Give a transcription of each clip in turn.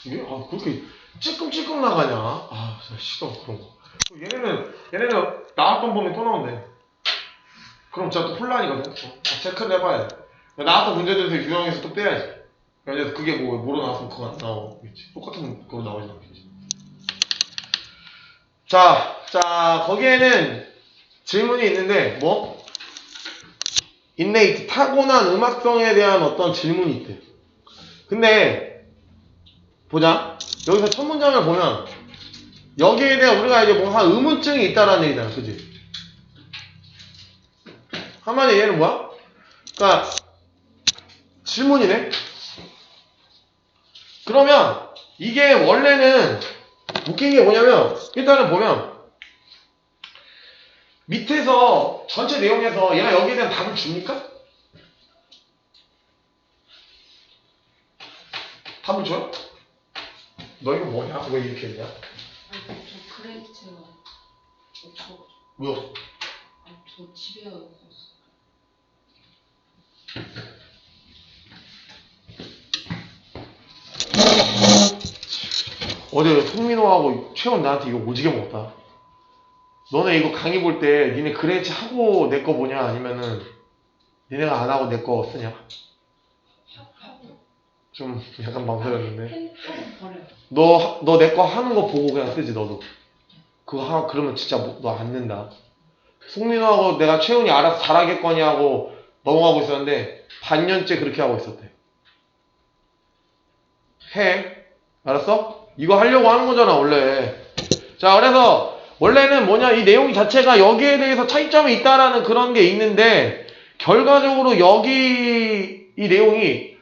이게 그렇게 찔끔찔끔 나가냐? 아, 진짜 싫어 그런 거. 얘네는 나왔던 범위 또 나온대. 그럼 진짜 또 혼란이거든. 체크를 해봐야 돼. 나왔던 문제들에서 유형에서 또 빼야지. 그래서 그게 뭐로 나왔으면 그거 안 나오겠지. 똑같은 거로 나오진 않겠지. 자, 거기에는 질문이 있는데, 인네이트, 타고난 음악성에 대한 어떤 질문이 있대. 근데, 보자. 여기서 첫 문장을 보면, 여기에 대한 우리가 이제 한 의문증이 있다라는 얘기잖아. 그지? 한마디 얘는 뭐야? 그러니까, 질문이네? 그러면, 이게 원래는, 웃긴 게 뭐냐면, 일단은 보면, 밑에서 전체 내용에서 얘가 여기에 대한 답을 줍니까? 답을 줘요? 너 이거 뭐냐? 왜 이렇게 했냐? 아니, 저 그레이트가 없어. 뭐야? 아니, 저 집에 없었어. 어제 송민호하고 최원 나한테 이거 오지게 먹었다. 너네 이거 강의 볼 때 니네 그레이치 하고 내 거 보냐? 아니면은 니네가 안 하고 내 거 쓰냐? 하고. 좀 약간 망설였는데. 핸드폰 버려요. 너 내 거 하는 거 보고 그냥 쓰지 너도. 그러면 진짜 너 안 된다. 송민호하고 내가 최훈이 알아서 잘하겠거니 하고 넘어가고 있었는데 반년째 그렇게 하고 있었대. 해. 알았어? 이거 하려고 하는 거잖아 원래. 자, 그래서 원래는 뭐냐, 이 내용 자체가 여기에 대해서 차이점이 있다라는 그런 게 있는데 결과적으로 여기 이 내용이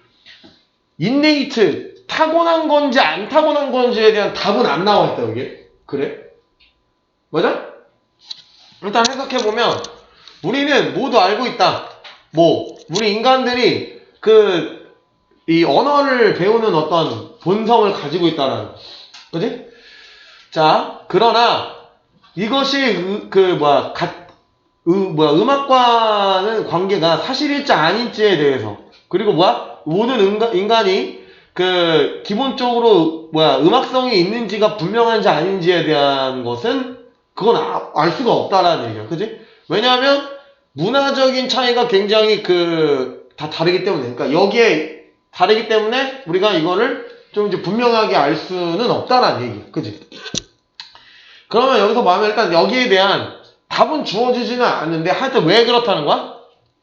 인네이트, 타고난 건지 안 타고난 건지에 대한 답은 안 나와 있다 여기. 그래? 맞아? 일단 해석해보면 우리는 모두 알고 있다. 우리 인간들이 이 언어를 배우는 어떤 본성을 가지고 있다라는 거. 그지? 자, 그러나 이것이 음악과는 관계가 사실일지 아닐지에 대해서, 그리고 모든 인간이 기본적으로 음악성이 있는지가 분명한지 아닌지에 대한 것은 그건 알 수가 없다라는 얘기야. 그지? 왜냐하면 문화적인 차이가 굉장히 다 다르기 때문에, 그러니까 여기에 다르기 때문에 우리가 이거를 좀 이제 분명하게 알 수는 없다라는 얘기야. 그지? 그러면 여기서 보면 일단 여기에 대한 답은 주어지지는 않는데 하여튼 왜 그렇다는 거야?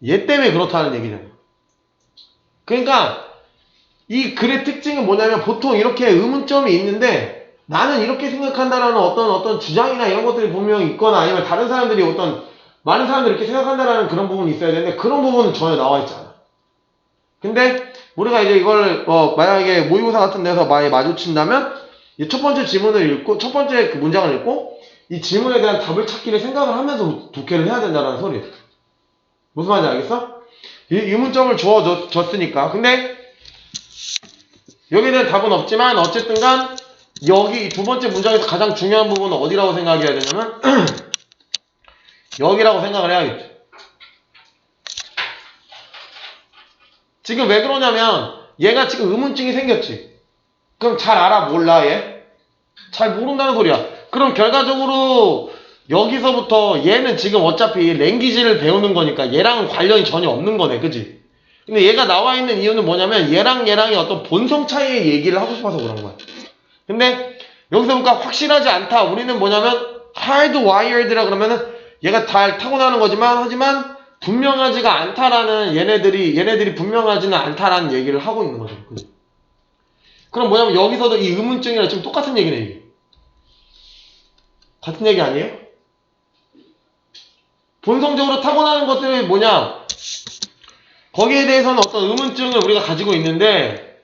얘 때문에 그렇다는 얘기잖아. 그러니까 이 글의 특징은 뭐냐면 보통 이렇게 의문점이 있는데 나는 이렇게 생각한다라는 어떤 주장이나 이런 것들이 분명히 있거나 아니면 다른 사람들이 많은 사람들이 이렇게 생각한다라는 그런 부분이 있어야 되는데 그런 부분은 전혀 나와 있지 않아. 근데 우리가 이제 이걸 만약에 모의고사 같은 데서 많이 마주친다면 이 첫 번째 질문을 읽고 첫 번째 그 문장을 읽고 이 질문에 대한 답을 찾기를 생각을 하면서 독해를 해야 된다는 소리예요. 무슨 말인지 알겠어? 이 의문점을 주어졌으니까. 근데 여기에 대한 답은 없지만 어쨌든 간 여기 두 번째 문장에서 가장 중요한 부분은 어디라고 생각해야 되냐면 여기라고 생각을 해야겠죠. 지금 왜 그러냐면 얘가 지금 의문증이 생겼지. 그럼 잘 알아? 몰라 얘? 잘 모른다는 소리야. 그럼 결과적으로 여기서부터 얘는 지금 어차피 랭귀지를 배우는 거니까 얘랑은 관련이 전혀 없는 거네. 그지? 근데 얘가 나와 있는 이유는 뭐냐면 얘랑의 어떤 본성 차이의 얘기를 하고 싶어서 그런 거야. 근데 여기서 보니까 확실하지 않다. 우리는 뭐냐면 hardwired라 그러면은 얘가 잘 타고나는 거지만 하지만 분명하지가 않다라는 얘네들이 분명하지는 않다라는 얘기를 하고 있는 거죠. 그지? 그럼 뭐냐면 여기서도 이 의문증이랑 지금 똑같은 얘기네 이게. 같은 얘기 아니에요? 본성적으로 타고나는 것들이 뭐냐? 거기에 대해서는 어떤 의문증을 우리가 가지고 있는데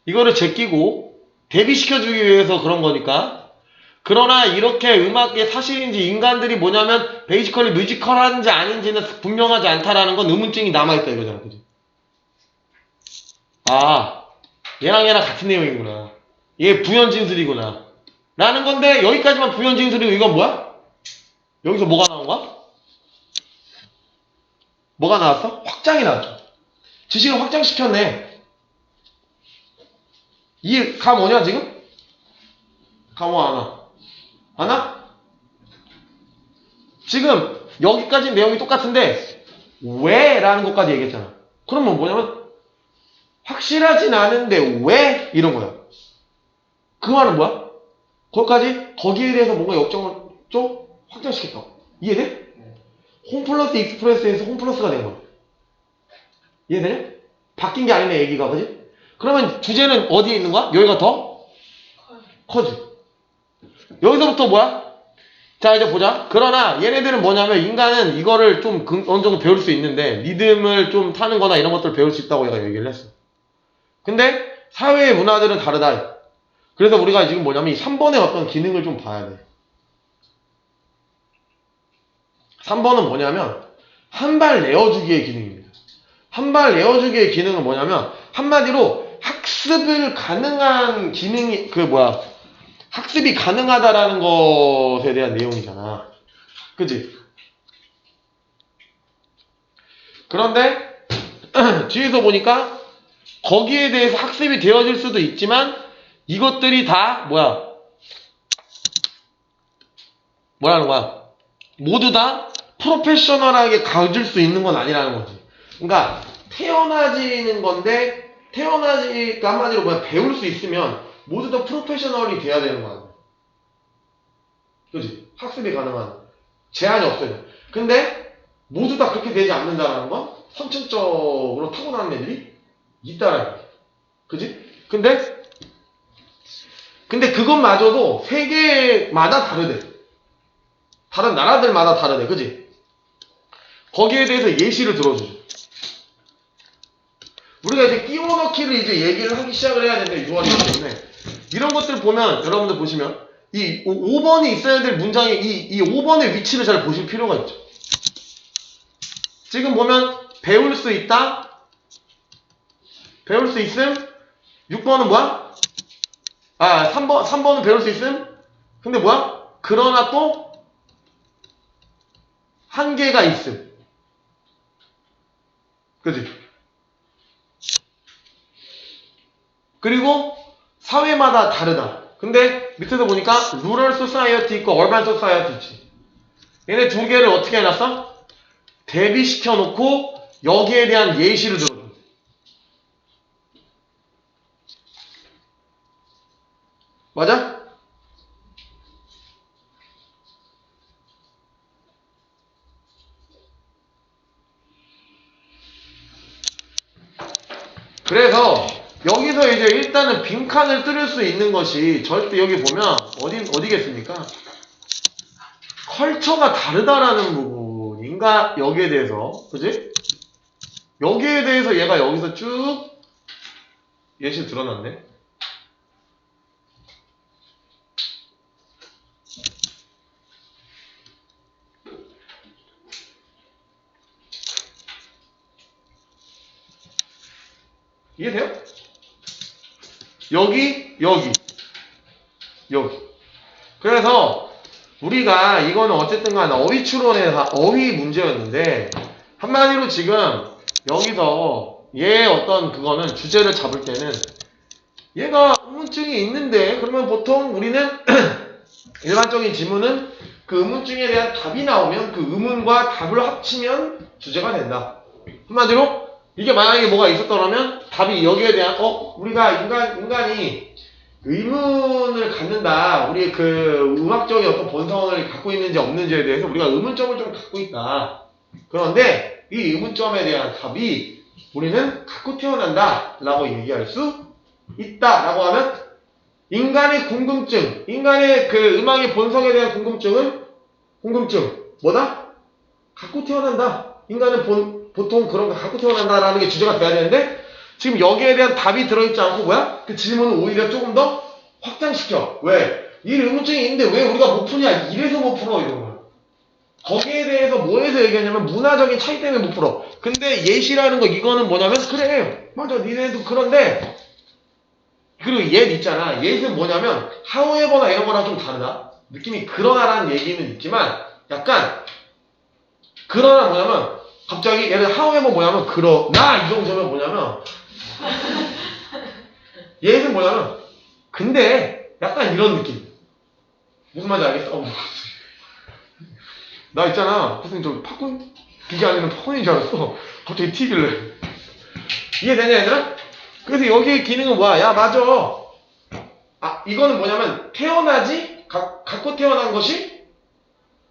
이거를 제끼고 대비시켜주기 위해서 그런 거니까. 그러나 이렇게 음악의 사실인지 인간들이 뭐냐면 베이지컬리 뮤지컬한지 아닌지는 분명하지 않다라는 건 의문증이 남아있다 이거잖아. 그지? 아, 얘랑 같은 내용이구나. 얘 부연진술이구나. 라는 건데 여기까지만 부연진술이고 이건 뭐야? 여기서 뭐가 나온 거야? 뭐가 나왔어? 확장이 나왔죠. 지식을 확장시켰네. 이 감 오냐 지금? 강호 안 와? 안 와? 지금 여기까지 내용이 똑같은데 왜? 라는 것까지 얘기했잖아. 그러면 뭐냐면 확실하진 않은데 왜? 이런 거야. 그 말은 뭐야? 거기에 대해서 뭔가 역정을 좀 확장시켰다. 이해돼? 홈 플러스 익스프레스에서 홈 플러스가 된 거야. 이해되냐? 바뀐 게 아니네 얘기가. 그지? 그러면 주제는 어디에 있는 거야? 여기가 더 커지. 여기서부터 뭐야? 자 이제 보자. 그러나 얘네들은 뭐냐면 인간은 이거를 좀 어느 정도 배울 수 있는데 리듬을 좀 타는 거나 이런 것들을 배울 수 있다고 얘가 얘기를 했어. 근데 사회의 문화들은 다르다. 그래서 우리가 지금 뭐냐면 이 3번의 어떤 기능을 좀 봐야 돼. 3번은 뭐냐면 한 발 내어주기의 기능입니다. 한 발 내어주기의 기능은 뭐냐면 한마디로 학습을 가능한 기능이 학습이 가능하다라는 것에 대한 내용이잖아. 그치? 그런데 뒤에서 보니까 거기에 대해서 학습이 되어질 수도 있지만 이것들이 다 뭐라는 거야? 모두 다 프로페셔널하게 가질 수 있는 건 아니라는 거지. 그러니까 태어나지는 건데 태어나지가 한마디로 배울 수 있으면 모두 다 프로페셔널이 돼야 되는 거야. 그지? 학습이 가능한 제한이 없어요. 근데 모두 다 그렇게 되지 않는다는 건 선천적으로 타고나는 애들이 있다라는 거야. 그지? 근데 그것마저도 세계마다 다르대. 다른 나라들마다 다르대. 그지? 거기에 대해서 예시를 들어주죠. 우리가 이제 끼워넣기를 이제 얘기를 하기 시작을 해야 되는데 6월이기 때문에 이런 것들 보면 여러분들 보시면 이 5번이 있어야 될 문장의 이 5번의 위치를 잘 보실 필요가 있죠. 지금 보면 배울 수 있다. 배울 수 있음. 6번은 뭐야? 3번은 배울 수 있음. 근데 뭐야? 그러나 또 한계가 있음. 그치? 그리고 사회마다 다르다. 근데 밑에서 보니까 루럴 소사이어티 있고 얼반 소사이어티 있지. 얘네 두 개를 어떻게 해놨어? 대비시켜 놓고 여기에 대한 예시를 들어줘. 맞아? 그래서 여기서 이제 일단은 빈칸을 뚫을 수 있는 것이 절대 여기 보면 어디겠습니까? 컬처가 다르다라는 부분인가 여기에 대해서 그지? 여기에 대해서 얘가 여기서 쭉 예시 드러났네. 이해돼요? 여기. 그래서 우리가 이거는 어쨌든 간에 어휘 추론의 어휘 문제였는데 한마디로 지금 여기서 얘의 어떤 그거는 주제를 잡을 때는 얘가 의문증이 있는데 그러면 보통 우리는 일반적인 지문은 그 의문증에 대한 답이 나오면 그 의문과 답을 합치면 주제가 된다. 한마디로 이게 만약에 뭐가 있었더라면 답이 여기에 대한 우리가 인간이 의문을 갖는다. 우리의 그 음악적인 어떤 본성을 갖고 있는지 없는지에 대해서 우리가 의문점을 좀 갖고 있다. 그런데 이 의문점에 대한 답이 우리는 갖고 태어난다 라고 얘기할 수 있다 라고 하면 인간의 궁금증, 인간의 그 음악의 본성에 대한 궁금증 뭐다? 갖고 태어난다. 인간은 보통 그런 거 갖고 태어난다라는 게 주제가 돼야 되는데 지금 여기에 대한 답이 들어있지 않고 그 질문을 오히려 조금 더 확장시켜. 왜? 이 의문증이 있는데 왜 우리가 못 푸냐? 이래서 못 풀어 이런 거야. 거기에 대해서 뭐에서 얘기하냐면 문화적인 차이 때문에 못 풀어. 근데 예시라는 거 이거는 뭐냐면 그래 맞아 니네도 그런데 그리고 옛 있잖아. 옛은 뭐냐면 however나 이런 거랑 좀 다르다. 느낌이 그러나라는 얘기는 있지만 약간 그러나 뭐냐면 갑자기 얘는 however 뭐냐면 그러나 이 정도면 뭐냐면 얘는 뭐냐면 근데 약간 이런 느낌. 무슨 말인지 알겠어? 나 있잖아. 선생님 저 팝콘 기계 안에는 팝콘인 줄 알았어. 갑자기 튀길래. 이해되냐 얘들아? 그래서 여기의 기능은 뭐야? 야 맞아. 아 이거는 뭐냐면 태어나지? 갖고 태어난 것이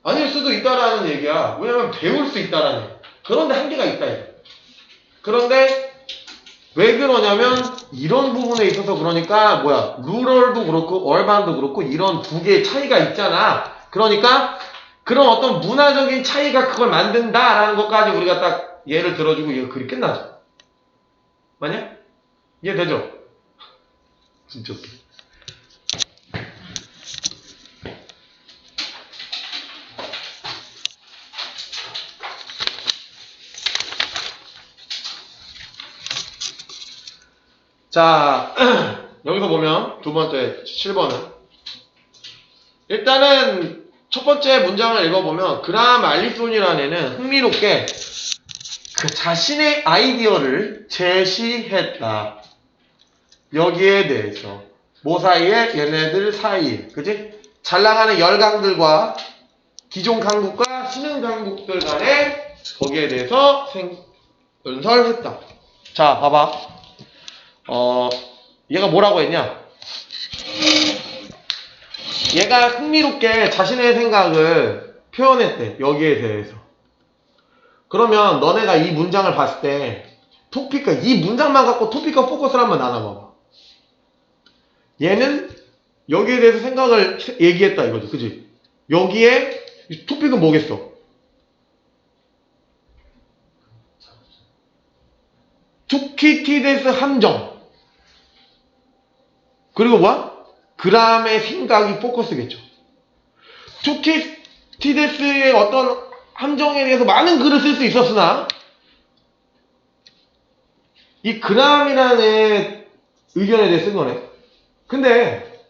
아닐 수도 있다라는 얘기야. 왜냐면 배울 수 있다라는 얘기야. 그런데 한계가 있다 이거. 그런데 왜 그러냐면 이런 부분에 있어서 그러니까 뭐야 루럴도 그렇고 얼반도 그렇고 이런 두 개의 차이가 있잖아. 그러니까 그런 어떤 문화적인 차이가 그걸 만든다라는 것까지 우리가 딱 예를 들어주고 이거 글이 끝나죠. 맞냐? 이해되죠? 진짜 웃겨. 자 여기서 보면 두 번째 7번은 일단은 첫 번째 문장을 읽어보면 그라함 알리손이라는 애는 흥미롭게 그 자신의 아이디어를 제시했다. 여기에 대해서 뭐 사이에? 얘네들 사이에 그지? 잘 나가는 열강들과 기존 강국과 신흥 강국들 간에 거기에 대해서 연설했다. 자 봐봐 얘가 뭐라고 했냐 얘가 흥미롭게 자신의 생각을 표현했대. 여기에 대해서. 그러면 너네가 이 문장을 봤을 때 토픽과 이 문장만 갖고 토픽과 포커스를 한번 나눠봐봐. 얘는 여기에 대해서 생각을 얘기했다 이거지. 그지? 여기에 토픽은 뭐겠어? 투키티데스 함정. 그리고 뭐야? 그람의 생각이 포커스겠죠. 투키티데스의 어떤 함정에 대해서 많은 글을 쓸 수 있었으나 이 그람이라는 의견에 대해 쓴 거네. 근데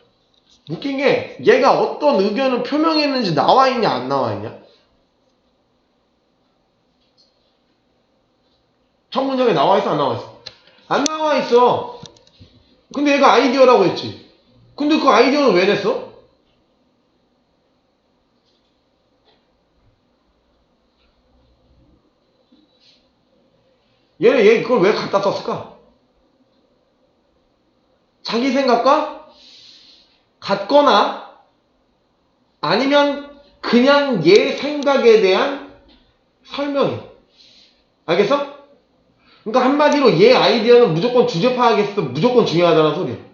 웃긴 게 얘가 어떤 의견을 표명했는지 나와 있냐 안 나와 있냐? 첫 문장에 나와 있어 안 나와 있어? 안 나와 있어. 근데 얘가 아이디어라고 했지. 근데 그 아이디어는 왜 냈어? 얘 그걸 왜 갖다 썼을까? 자기 생각과 같거나 아니면 그냥 얘 생각에 대한 설명이야. 알겠어? 그러니까 한마디로 얘 아이디어는 무조건 주제 파악에 있어서 무조건 중요하다는 소리야.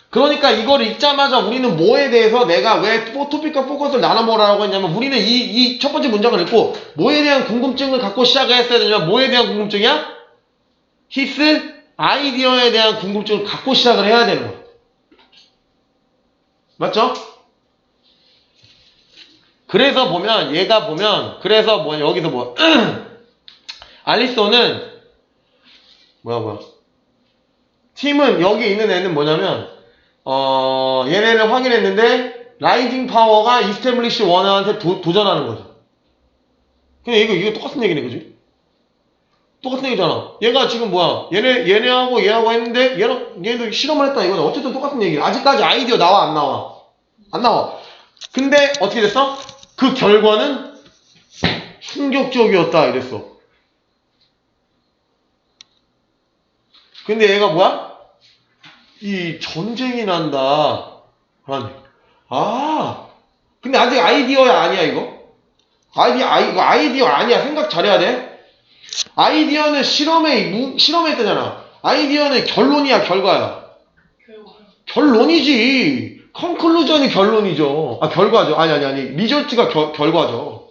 그러니까 이걸 읽자마자 우리는 뭐에 대해서 내가 왜 토픽과 포커스를 나눠보라고 했냐면 우리는 이 첫 번째 문장을 읽고 뭐에 대한 궁금증을 갖고 시작을 했어야 되냐면 뭐에 대한 궁금증이야? 히스 아이디어에 대한 궁금증을 갖고 시작을 해야 되는 거야. 맞죠? 그래서 보면 얘가 보면 그래서 뭐 여기서 뭐 알리소는 뭐야 팀은 여기 있는 애는 뭐냐면 얘네를 확인했는데 라이징 파워가 이스태블리시 원한테 도전하는 거죠. 그냥 이거 똑같은 얘기네, 그지? 똑같은 얘기잖아. 얘가 지금 뭐야? 얘네하고 얘하고 했는데 얘도 실험을 했다 이거는 어쨌든 똑같은 얘기야. 아직까지 아이디어 나와 안 나와? 안 나와. 근데 어떻게 됐어? 그 결과는 충격적이었다 이랬어. 근데 얘가 뭐야? 이 전쟁이 난다. 근데 아직 아이디어야 아니야 이거? 이거 아이디어 아니야. 생각 잘해야 돼. 아이디어는 실험했다잖아. 아이디어는 결론이야 결과야. 결론이지. 컨클루전이 결론이죠. 결과죠. 아니. 리절트가 결과죠.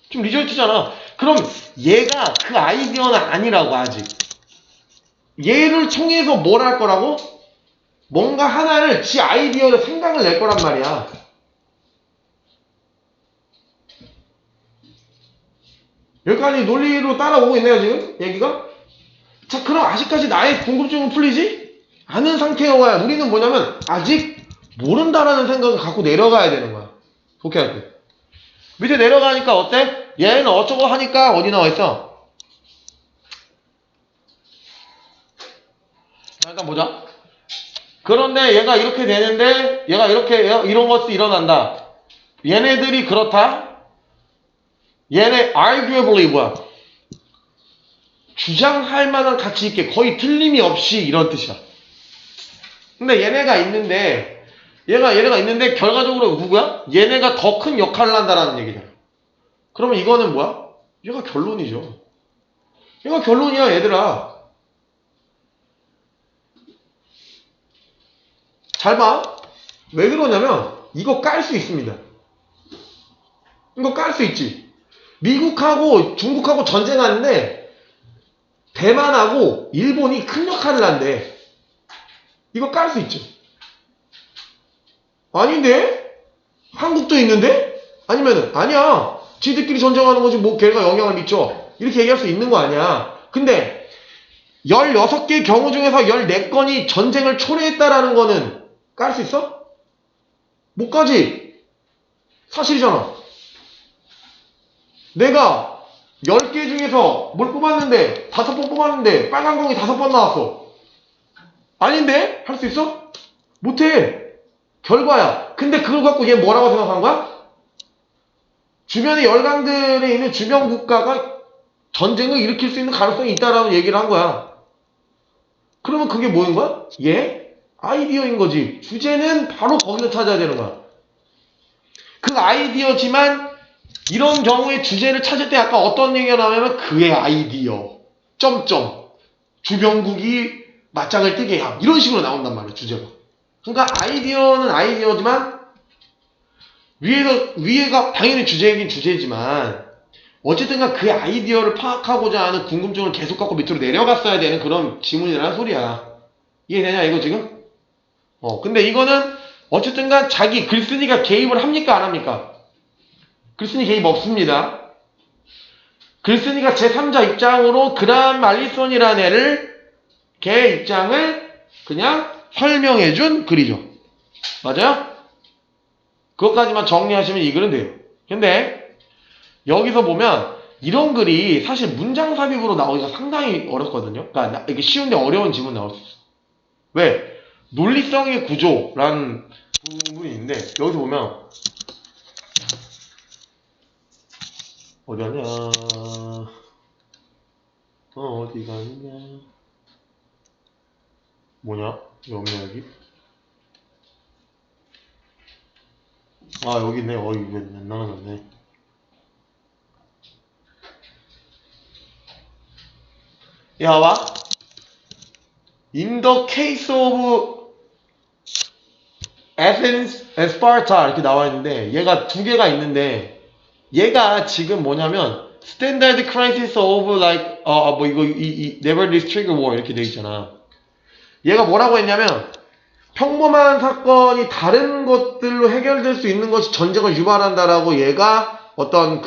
지금 리절트잖아. 그럼 얘가 그 아이디어는 아니라고 아직. 얘를 통해서 뭘 할 거라고? 뭔가 하나를 지 아이디어를 생각을 낼 거란 말이야. 여기까지 논리로 따라오고 있네요 지금 얘기가. 자 그럼 아직까지 나의 궁금증은 풀리지 않은 상태여야 우리는 뭐냐면 아직 모른다라는 생각을 갖고 내려가야 되는 거야. 독해할 때 밑에 내려가니까 어때? 얘는 어쩌고 하니까 어디 나와 있어? 잠깐 보자. 그런데 얘가 이렇게 되는데 얘가 이렇게 이런 것이 일어난다. 얘네들이 그렇다. 얘네 arguably 뭐야? 주장할 만한 가치 있게 거의 틀림이 없이 이런 뜻이야. 근데 얘네가 있는데 얘네가 있는데 결과적으로 누구야? 얘네가 더 큰 역할을 한다라는 얘기잖아. 그러면 이거는 뭐야? 얘가 결론이죠. 얘가 결론이야, 얘들아. 잘 봐. 왜 그러냐면 이거 깔 수 있습니다. 이거 깔 수 있지. 미국하고 중국하고 전쟁하는데 대만하고 일본이 큰 역할을 한대. 이거 깔 수 있죠. 아닌데? 한국도 있는데? 아니면은 아니야. 지들끼리 전쟁하는 거지 뭐 걔가 영향을 미쳐. 이렇게 얘기할 수 있는 거 아니야. 근데 16개 경우 중에서 14건이 전쟁을 초래했다라는 거는 깔 수 있어? 못 가지. 사실이잖아. 내가 10개 중에서 뭘 뽑았는데 5번 뽑았는데 빨간 공이 5번 나왔어. 아닌데? 할 수 있어? 못해. 결과야. 근데 그걸 갖고 얘 뭐라고 생각한 거야? 주변의 열강들에 있는 주변 국가가 전쟁을 일으킬 수 있는 가능성이 있다라고 얘기를 한 거야. 그러면 그게 뭐인 거야? 얘? 아이디어인 거지. 주제는 바로 거기서 찾아야 되는 거야. 그 아이디어지만 이런 경우에 주제를 찾을 때 아까 어떤 얘기가 나오냐면 그의 아이디어. 점점. 주변국이 맞짱을 뜨게 함. 이런 식으로 나온단 말이야, 주제가. 그러니까 아이디어는 아이디어지만 위에가 당연히 주제이긴 주제지만 어쨌든가 그 아이디어를 파악하고자 하는 궁금증을 계속 갖고 밑으로 내려갔어야 되는 그런 지문이라는 소리야. 이해되냐 이거 지금? 근데 이거는 어쨌든가 자기 글쓴이가 개입을 합니까 안 합니까? 글쓴이 개입 없습니다. 글쓴이가 제3자 입장으로 그라함 말리손이라는 애를 걔 입장을 그냥 설명해준 글이죠. 맞아요? 그것까지만 정리하시면 이 글은 돼요. 근데 여기서 보면 이런 글이 사실 문장 삽입으로 나오기가 상당히 어렵거든요. 그러니까 이게 쉬운데 어려운 지문 나올 수 있어. 왜? 논리성의 구조라는 부분이 있는데 여기서 보면 어디 가냐? 어디 가냐? 뭐냐? 왜 없냐 여기? 아 여기 있네. 이거 안 나가졌네. 야 봐봐. In the case of Athens and Sparta 이렇게 나와 있는데 얘가 두 개가 있는데 얘가 지금 뭐냐면 Standard Crisis of like 뭐 이거 Never This Trigger War 이렇게 돼 있잖아. 얘가 뭐라고 했냐면 평범한 사건이 다른 것들로 해결될 수 있는 것이 전쟁을 유발한다라고 얘가 어떤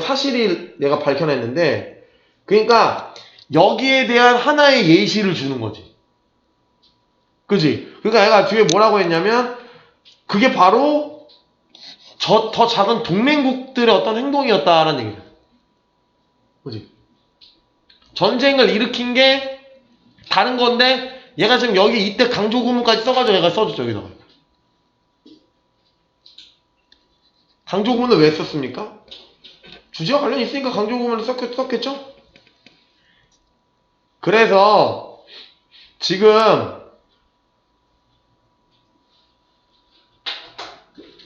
사실이 얘가 밝혀냈는데 그러니까 여기에 대한 하나의 예시를 주는 거지. 그지? 그러니까 얘가 뒤에 뭐라고 했냐면 그게 바로 더 작은 동맹국들의 어떤 행동이었다라는 얘기야. 그지? 전쟁을 일으킨 게 다른 건데 얘가 지금 여기 이때 강조구문까지 써가지고 얘가 써줬죠 여기다가. 강조구문을 왜 썼습니까? 주제와 관련이 있으니까 강조구문을 썼겠죠? 그래서 지금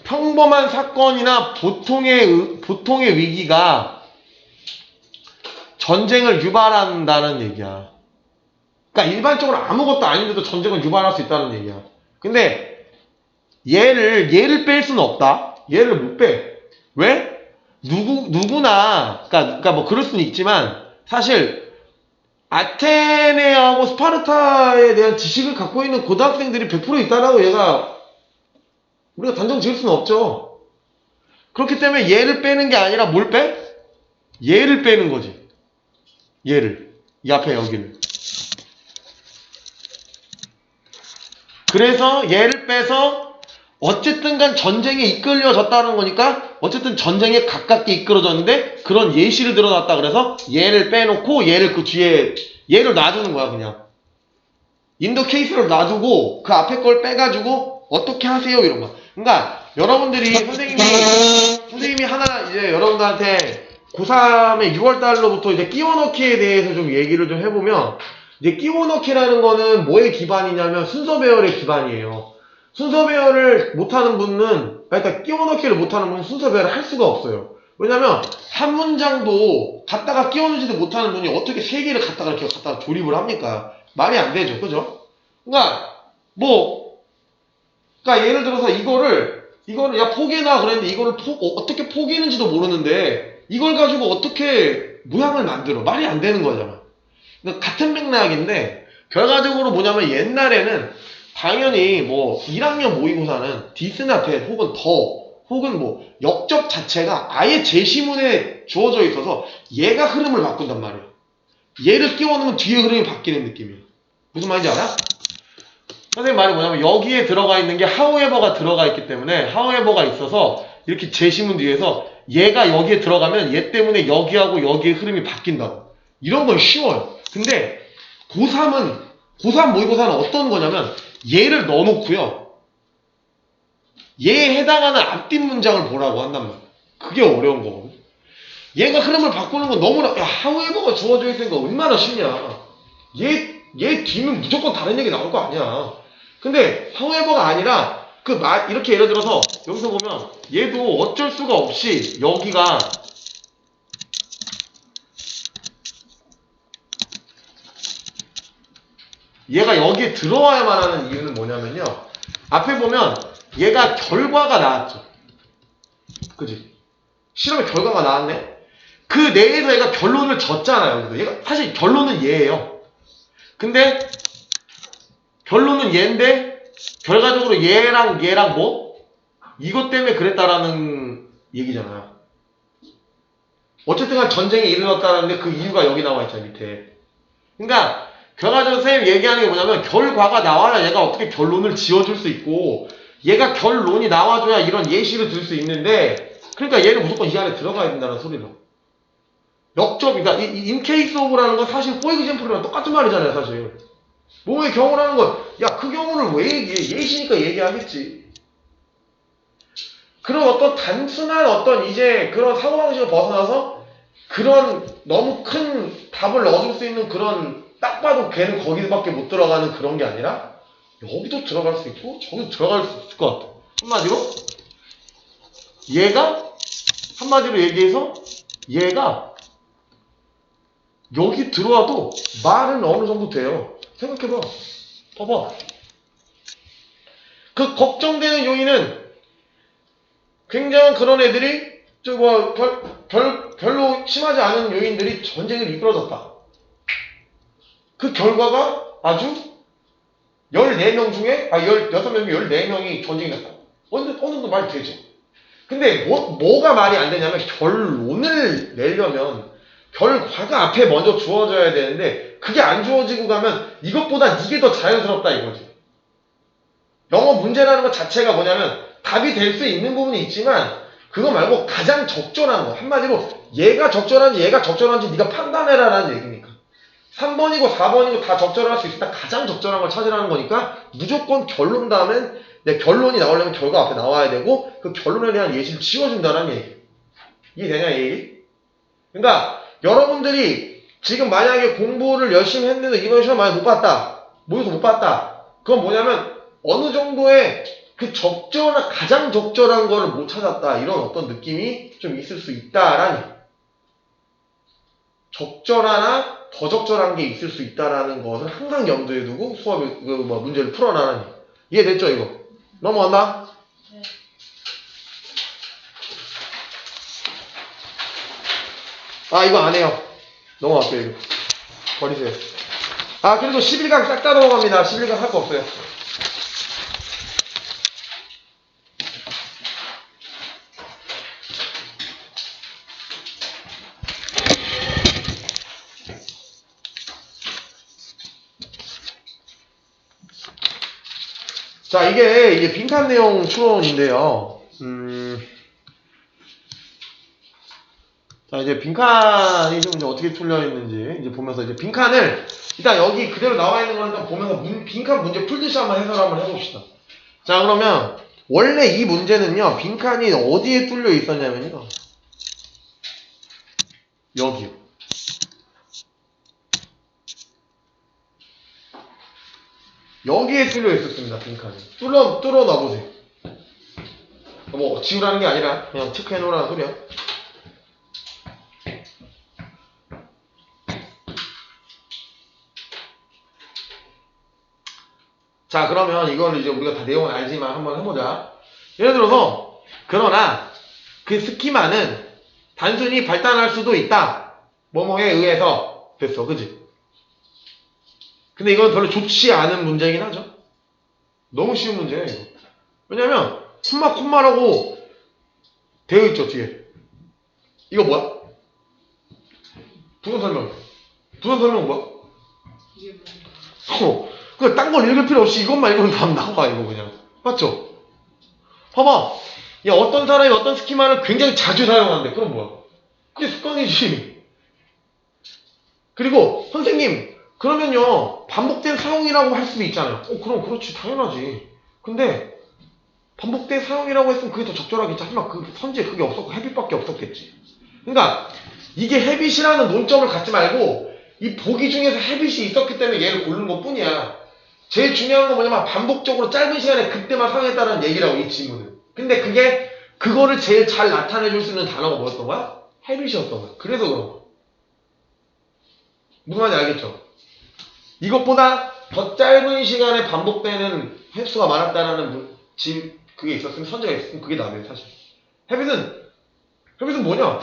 평범한 사건이나 보통의 위기가 전쟁을 유발한다는 얘기야. 그러니까 일반적으로 아무것도 아닌데도 전쟁을 유발할 수 있다는 얘기야. 근데 얘를 뺄 수는 없다. 얘를 못 빼. 왜? 누구나 그러니까 뭐 그럴 수는 있지만 사실 아테네하고 스파르타에 대한 지식을 갖고 있는 고등학생들이 100% 있다라고 우리가 단정 지을 수는 없죠. 그렇기 때문에 얘를 빼는 게 아니라 뭘 빼? 얘를 빼는 거지. 얘를. 이 앞에 여기를. 그래서 얘를 빼서 어쨌든 간 전쟁에 이끌려졌다는 거니까 어쨌든 전쟁에 가깝게 이끌어졌는데 그런 예시를 들어놨다 그래서 얘를 빼놓고 얘를 그 뒤에 얘를 놔두는 거야 그냥. 인더 케이스를 놔두고 그 앞에 걸 빼가지고 어떻게 하세요 이런 거. 그러니까 여러분들이 선생님이 하나 이제 여러분들한테 고3의 6월 달로부터 이제 끼워 넣기에 대해서 좀 얘기를 좀 해보면, 이제 끼워 넣기라는 거는 뭐의 기반이냐면 순서 배열의 기반이에요. 순서 배열을 못하는 분은, 일단 끼워 넣기를 못하는 분은 순서 배열을 할 수가 없어요. 왜냐면 한 문장도 갖다가 끼워 넣지도 못하는 분이 어떻게 세 개를 갖다가 이렇게 갖다가 조립을 합니까? 말이 안 되죠, 그죠? 그러니까 그러니까 예를 들어서 이거를 야 포개놔 그랬는데 이거를 어떻게 포개는지도 모르는데 이걸 가지고 어떻게 모양을 만들어? 말이 안 되는 거잖아. 그러니까 같은 맥락인데 결과적으로 뭐냐면 옛날에는 당연히 뭐 1학년 모의고사는 디스나 대 혹은 더 혹은 뭐 역적 자체가 아예 제시문에 주어져 있어서 얘가 흐름을 바꾼단 말이야. 얘를 끼워 넣으면 뒤에 흐름이 바뀌는 느낌이야. 무슨 말인지 알아? 선생님 말이 뭐냐면 여기에 들어가 있는 게 however가 들어가 있기 때문에 however가 있어서 이렇게 제시문 뒤에서 얘가 여기에 들어가면 얘 때문에 여기하고 여기의 흐름이 바뀐다고. 이런 건 쉬워요. 근데 고3 모의고사는 어떤 거냐면 얘를 넣어놓고요. 얘에 해당하는 앞뒷 문장을 보라고 한단 말이야. 그게 어려운 거거든. 얘가 흐름을 바꾸는 건 너무나, 야, however가 주어져 있으니까 얼마나 쉽냐. 얘 뒤면 무조건 다른 얘기 나올 거 아니야. 근데 however가 아니라 이렇게 예를 들어서 여기서 보면 얘도 어쩔 수가 없이 얘가 여기에 들어와야만 하는 이유는 뭐냐면요. 앞에 보면 얘가 결과가 나왔죠. 그지? 실험의 결과가 나왔네? 그 내에서 얘가 결론을 졌잖아요. 얘가 사실 결론은 얘예요. 근데 결론은 얘인데 결과적으로 얘랑 뭐? 이것 때문에 그랬다라는 얘기잖아요. 어쨌든 간 전쟁이 일어났다는데 그 이유가 여기 나와 있잖아요, 밑에. 그러니까 결과적으로 선생님 얘기하는 게 뭐냐면 결과가 나와야 얘가 어떻게 결론을 지어줄 수 있고 얘가 결론이 나와줘야 이런 예시를 들 수 있는데, 그러니까 얘는 무조건 이 안에 들어가야 된다는 소리로. 역접, 그러니까 in case of라는 건 사실 for example이랑 똑같은 말이잖아요, 사실. 뭐의 경우라는 건, 야, 그 경우를 왜 얘기해? 예시니까 얘기하겠지. 그런 어떤 단순한 어떤 이제 그런 사고방식을 벗어나서 그런 너무 큰 답을 넣어줄 수 있는 그런, 딱 봐도 걔는 거기밖에 못 들어가는 그런 게 아니라 여기도 들어갈 수 있고 저기도 들어갈 수 있을 것 같아. 한마디로 얘기해서 얘가 여기 들어와도 말은 어느 정도 돼요. 생각해봐. 봐봐. 그 걱정되는 요인은 굉장한 그런 애들이 별로 심하지 않은 요인들이 전쟁을 이끌어졌다. 그 결과가 아주 14명 중에 16명 중에 14명이 전쟁이 났다. 어느 정도 말이 되죠. 근데 뭐가 말이 안 되냐면 결론을 내려면 결과가 앞에 먼저 주어져야 되는데 그게 안 주어지고 가면 이것보다 이게 더 자연스럽다 이거지. 영어 문제라는 것 자체가 뭐냐면 답이 될 수 있는 부분이 있지만 그거 말고 가장 적절한 거, 한마디로 얘가 적절한지 네가 판단해라 라는 얘기니까. 3번이고 4번이고 다 적절할 수 있으니까 가장 적절한 걸 찾으라는 거니까 무조건 결론 다음엔 내 결론이 나오려면 결과 앞에 나와야 되고 그 결론에 대한 예시를 지워준다는 얘기. 이해되냐 이 얘기? 그러니까 여러분들이 지금 만약에 공부를 열심히 했는데 이번 시험 많이 못 봤다. 모의고사 못 봤다. 그건 뭐냐면 어느 정도의 그 가장 적절한 거를 못 찾았다. 이런 어떤 느낌이 좀 있을 수 있다라는, 적절하나 더 적절한 게 있을 수 있다라는 것을 항상 염두에 두고 문제를 풀어나가는. 이해됐죠 이거? 넘어간다? 네. 이거 안 해요. 넘어갈게요 이거. 버리세요. 그리고 11강 싹 다 넘어갑니다. 11강 할 거 없어요. 자, 이게 빈칸 내용 추론인데요. 자, 이제 빈칸이 좀 이제 어떻게 풀려 있는지 이제 보면서 이제 빈칸을 일단 여기 그대로 나와 있는 거를 일단 보면서 빈칸 문제 풀듯이 한번 해설 한번 해봅시다. 자, 그러면 원래 이 문제는요, 빈칸이 어디에 뚫려 있었냐면요, 여기요. 여기에 뚫려 있었습니다, 빈칸이. 뚫어 놔보세요. 뭐, 지우라는 게 아니라 그냥 체크해 놓으라는 소리야. 자, 그러면 이거를 이제 우리가 다 내용은 알지만 한번 해보자. 예를 들어서, 그러나 그 스키마는 단순히 발단할 수도 있다. 뭐뭐에 의해서. 됐어, 그지? 근데 이건 별로 좋지 않은 문제이긴 하죠. 너무 쉬운 문제예요, 이거. 왜냐면 콤마라고 되어 있죠, 뒤에. 이거 뭐야? 부선 설명. 부선 설명 뭐야? 이게 뭐 그냥 딴 걸 읽을 필요 없이 이것만 읽으면 답 나와, 이거 그냥. 맞죠? 봐봐. 야, 어떤 사람이 어떤 스키마를 굉장히 자주 사용하는데, 그럼 뭐야? 그게 습관이지. 그리고, 선생님, 그러면요, 반복된 사용이라고 할 수도 있잖아요. 그럼 그렇지, 당연하지. 근데, 반복된 사용이라고 했으면 그게 더 적절하겠지. 하지만 그 선지에 그게 없었고, 헤빗밖에 없었겠지. 그러니까, 이게 헤빗이라는 논점을 갖지 말고, 이 보기 중에서 헤빗이 있었기 때문에 얘를 고른 것 뿐이야. 제일 중요한 건 뭐냐면 반복적으로 짧은 시간에 그때만 사용했다는 얘기라고, 이 지문은. 근데 그게 그거를 제일 잘 나타내줄 수 있는 단어가 뭐였던 거야? 헤빗이었던 거야. 그래서 그런 거야. 무슨 말인지 알겠죠? 이것보다 더 짧은 시간에 반복되는 횟수가 많았다는 그게 있었으면, 선제가 있었으면 그게 답이에요, 사실. 헤빗은 뭐냐?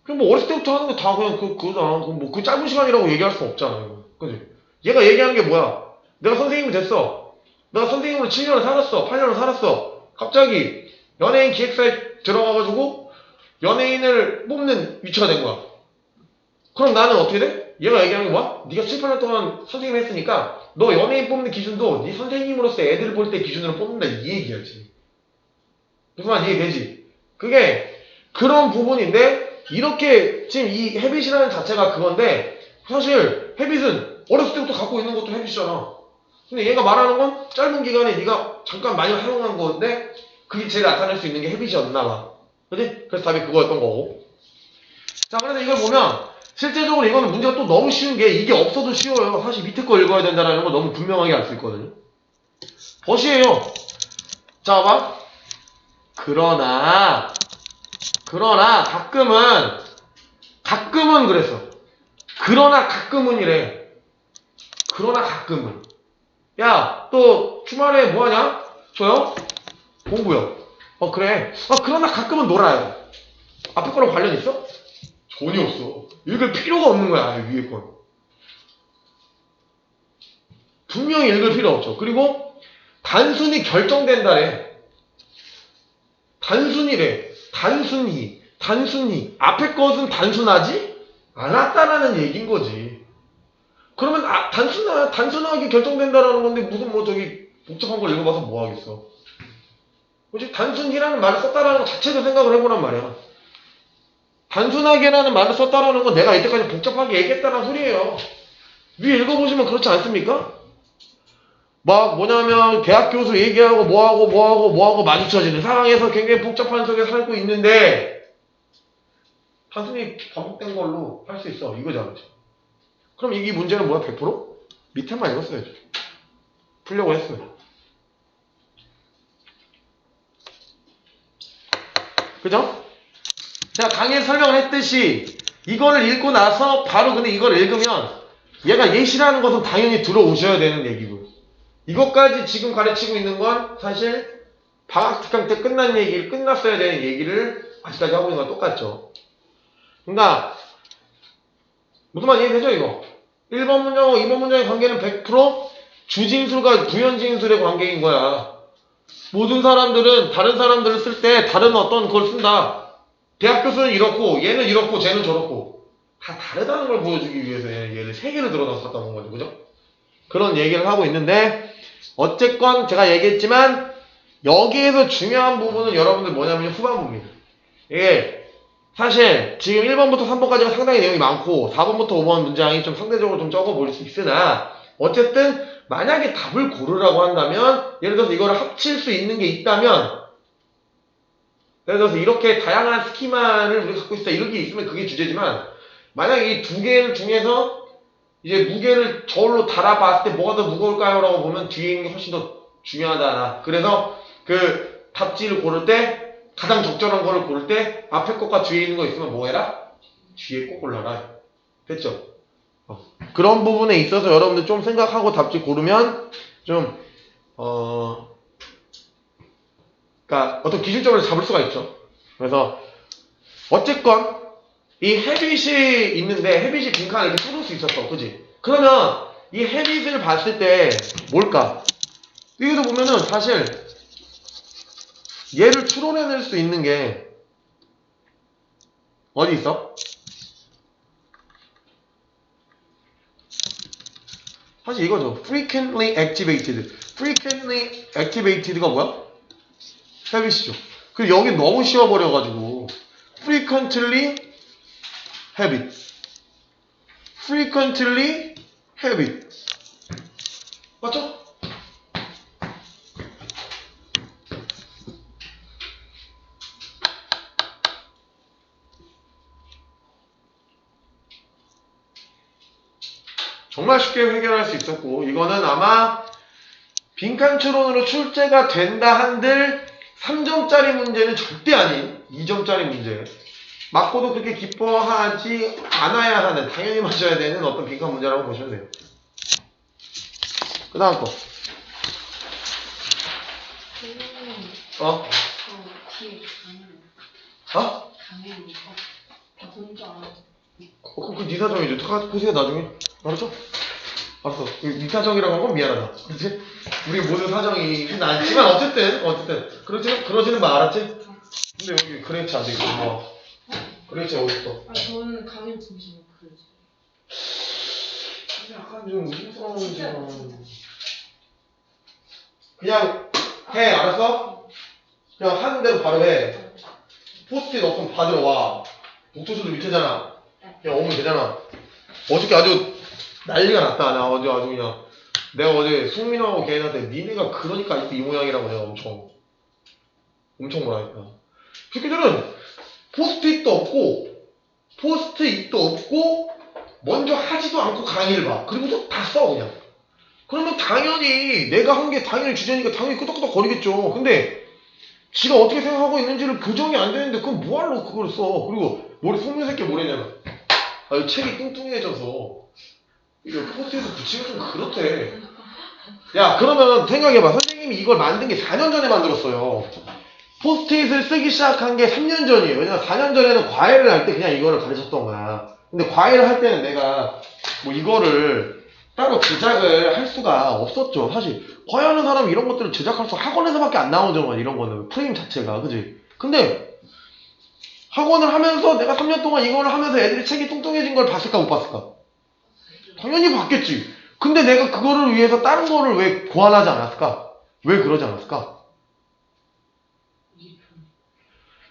그냥 뭐 어렸을 때부터 하는 거 다 그냥 그거잖아. 그 짧은 시간이라고 얘기할 수 없잖아, 이거. 그지? 얘가 얘기하는 게 뭐야? 내가 선생님이 됐어. 내가 선생님으로 7년을 살았어. 8년을 살았어. 갑자기 연예인 기획사에 들어가가지고 연예인을 뽑는 위치가 된 거야. 그럼 나는 어떻게 돼? 얘가 얘기하는 게 뭐야? 네가 7, 8년 동안 선생님 했으니까 너 연예인 뽑는 기준도 네 선생님으로서 애들을 볼 때 기준으로 뽑는다, 이 얘기야지. 무슨 말 이해되지? 그게 그런 부분인데, 이렇게 지금 이 헤빗이라는 자체가 그건데, 사실 헤빗은 어렸을 때부터 갖고 있는 것도 헤빗이잖아. 근데 얘가 말하는 건 짧은 기간에 네가 잠깐 많이 활용한 건데, 그게 제일 나타낼 수 있는 게 헤빗이었나 봐. 그지? 그래서 답이 그거였던 거고. 자, 그래서 이걸 보면 실제적으로 이거는 문제가 또 너무 쉬운 게, 이게 없어도 쉬워요. 사실 밑에 거 읽어야 된다는 걸 너무 분명하게 알 수 있거든요. 벗이에요. 자, 봐봐. 그러나 가끔은 그랬어. 그러나 가끔은이래. 그러나 가끔은. 야, 또 주말에 뭐하냐? 저요? 공부요. 그래. 그러나 가끔은 놀아요. 앞에 거랑 관련 있어? 전혀 없어. 읽을 필요가 없는 거야, 위에 건. 분명히 읽을 필요 없죠. 그리고 단순히 결정된다래. 단순히래. 단순히. 앞에 것은 단순하지 않았다라는 얘기인 거지. 그러면 단순하게 결정된다라는 건데, 무슨 뭐 저기 복잡한 걸 읽어봐서 뭐 하겠어. 그렇지? 단순히라는 말을 썼다라는 것 자체도 생각을 해보란 말이야. 단순하게라는 말을 썼다라는 건 내가 이때까지 복잡하게 얘기했다는 소리예요. 위에 읽어보시면 그렇지 않습니까? 막 뭐냐면 대학 교수 얘기하고 뭐하고 마주쳐지는 상황에서 굉장히 복잡한 속에 살고 있는데, 단순히 반복된 걸로 할 수 있어, 이거잖아. 그럼 이 문제는 뭐야? 100%? 밑에만 읽었어야죠. 풀려고 했어요. 그죠? 제가 강의에서 설명을 했듯이 이거를 읽고 나서 바로, 근데 이걸 읽으면 얘가 예시라는 것은 당연히 들어오셔야 되는 얘기고, 이것까지 지금 가르치고 있는 건 사실 방학 특강 때 끝났어야 되는 얘기를 아직까지 하고 있는 건 똑같죠. 그러니까 무슨 말 이해되죠, 이거? 1번 문장하고 2번 문장의 관계는 100% 주진술과 부연진술의 관계인 거야. 모든 사람들은 다른 사람들을 쓸 때 다른 어떤 걸 쓴다. 대학 교수는 이렇고, 얘는 이렇고, 쟤는 저렇고. 다 다르다는 걸 보여주기 위해서 얘를 세 개를 들어서 썼다 본 거죠. 그죠? 그런 얘기를 하고 있는데, 어쨌건 제가 얘기했지만 여기에서 중요한 부분은 여러분들 뭐냐면 후반부입니다. 이게 사실 지금 1번부터 3번까지가 상당히 내용이 많고 4번부터 5번 문장이 좀 상대적으로 좀 적어 보일 수 있으나 어쨌든 만약에 답을 고르라고 한다면 예를 들어서 이거를 합칠 수 있는 게 있다면 예를 들어서 이렇게 다양한 스키마를 우리가 갖고 있다 이런 게 있으면 그게 주제지만 만약에 이 두 개 중에서 이제 무게를 저울로 달아봤을 때 뭐가 더 무거울까요? 라고 보면 뒤에 있는 게 훨씬 더 중요하다. 그래서 그 답지를 고를 때 가장 적절한 거를 고를 때 앞에 것과 뒤에 있는 거 있으면 뭐 해라? 뒤에 꼭 골라라. 됐죠? 그런 부분에 있어서 여러분들 좀 생각하고 답지 고르면 좀 그러니까 어떤 기준점을 잡을 수가 있죠. 그래서 어쨌건 이 헤빗이 있는데 헤빗이 빈칸을 이렇게 뚫을 수 있었어. 그지? 그러면 이 헤빗을 봤을 때 뭘까? 여기서 보면은 사실 얘를 추론해낼 수 있는 게 어디 있어? 사실 이거죠. frequently activated. frequently activated가 뭐야? 헤빗이죠. 그리고 여기 너무 쉬워버려가지고 frequently habit. frequently habit. 맞죠? 정말 쉽게 해결할 수 있었고 이거는 아마 빈칸 추론으로 출제가 된다 한들 3점짜리 문제는 절대 아닌 2점짜리 문제. 맞고도 그렇게 기뻐하지 않아야 하는 당연히 맞아야 되는 어떤 빈칸 문제라고 보시면 돼요. 그 다음 거. 어? 뒤에 강행. 어? 강행 이거. 다 본 줄 알았어. 그럼 네 사정이죠. 보세요 나중에. 알았죠? 알았어. 네 사정이라고 한 건 미안하다. 그렇지? 우리 모든 사정이 나지만 어쨌든 그러지는 마. 알았지? 근데 여기 그레이치 안 되겠어. 뭐. 그레이치 어딨어? 아 저는 강행 중심으로 그러지. 약간 좀 의심스러운 그냥 해. 알았어? 그냥 하는 대로 바로 해. 포스트잇 없으면 받으러 와. 독도서도 밑에잖아. 그냥 오면 되잖아. 어저께 아주 난리가 났다. 나 어제 아주 그냥 내가 어제 송민호하고 걔한테 니네가 그러니까 이 모양이라고 내가 엄청 뭐라 했다. 새끼들은 포스트잇도 없고 포스트잇도 없고 먼저 하지도 않고 강의를 봐. 그리고 또 다 써 그냥. 그러면 당연히 내가 한 게 당연히 주제니까 당연히 끄덕끄덕 거리겠죠. 근데 지가 어떻게 생각하고 있는지를 교정이 안 되는데 그럼 뭐하러 그걸 써. 그리고 송민 새끼 뭐랬냐면 이 책이 뚱뚱해져서 이거 포스트잇에 붙이면 좀 그렇대. 야 그러면 생각해봐. 선생님이 이걸 만든 게 4년 전에 만들었어요. 포스트잇을 쓰기 시작한 게 3년 전이에요. 왜냐면 4년 전에는 과외를 할 때 그냥 이거를 가르쳤던 거야. 근데 과외를 할 때는 내가 뭐 이거를 따로 제작을 할 수가 없었죠. 사실 과외하는 사람이 이런 것들을 제작할 수 학원에서밖에 안 나오죠. 이런 거는 프레임 자체가. 그지? 근데 학원을 하면서 내가 3년 동안 이거를 하면서 애들이 책이 뚱뚱해진 걸 봤을까 못 봤을까? 당연히 봤겠지. 근데 내가 그거를 위해서 다른 거를 왜 고안하지 않았을까? 왜 그러지 않았을까?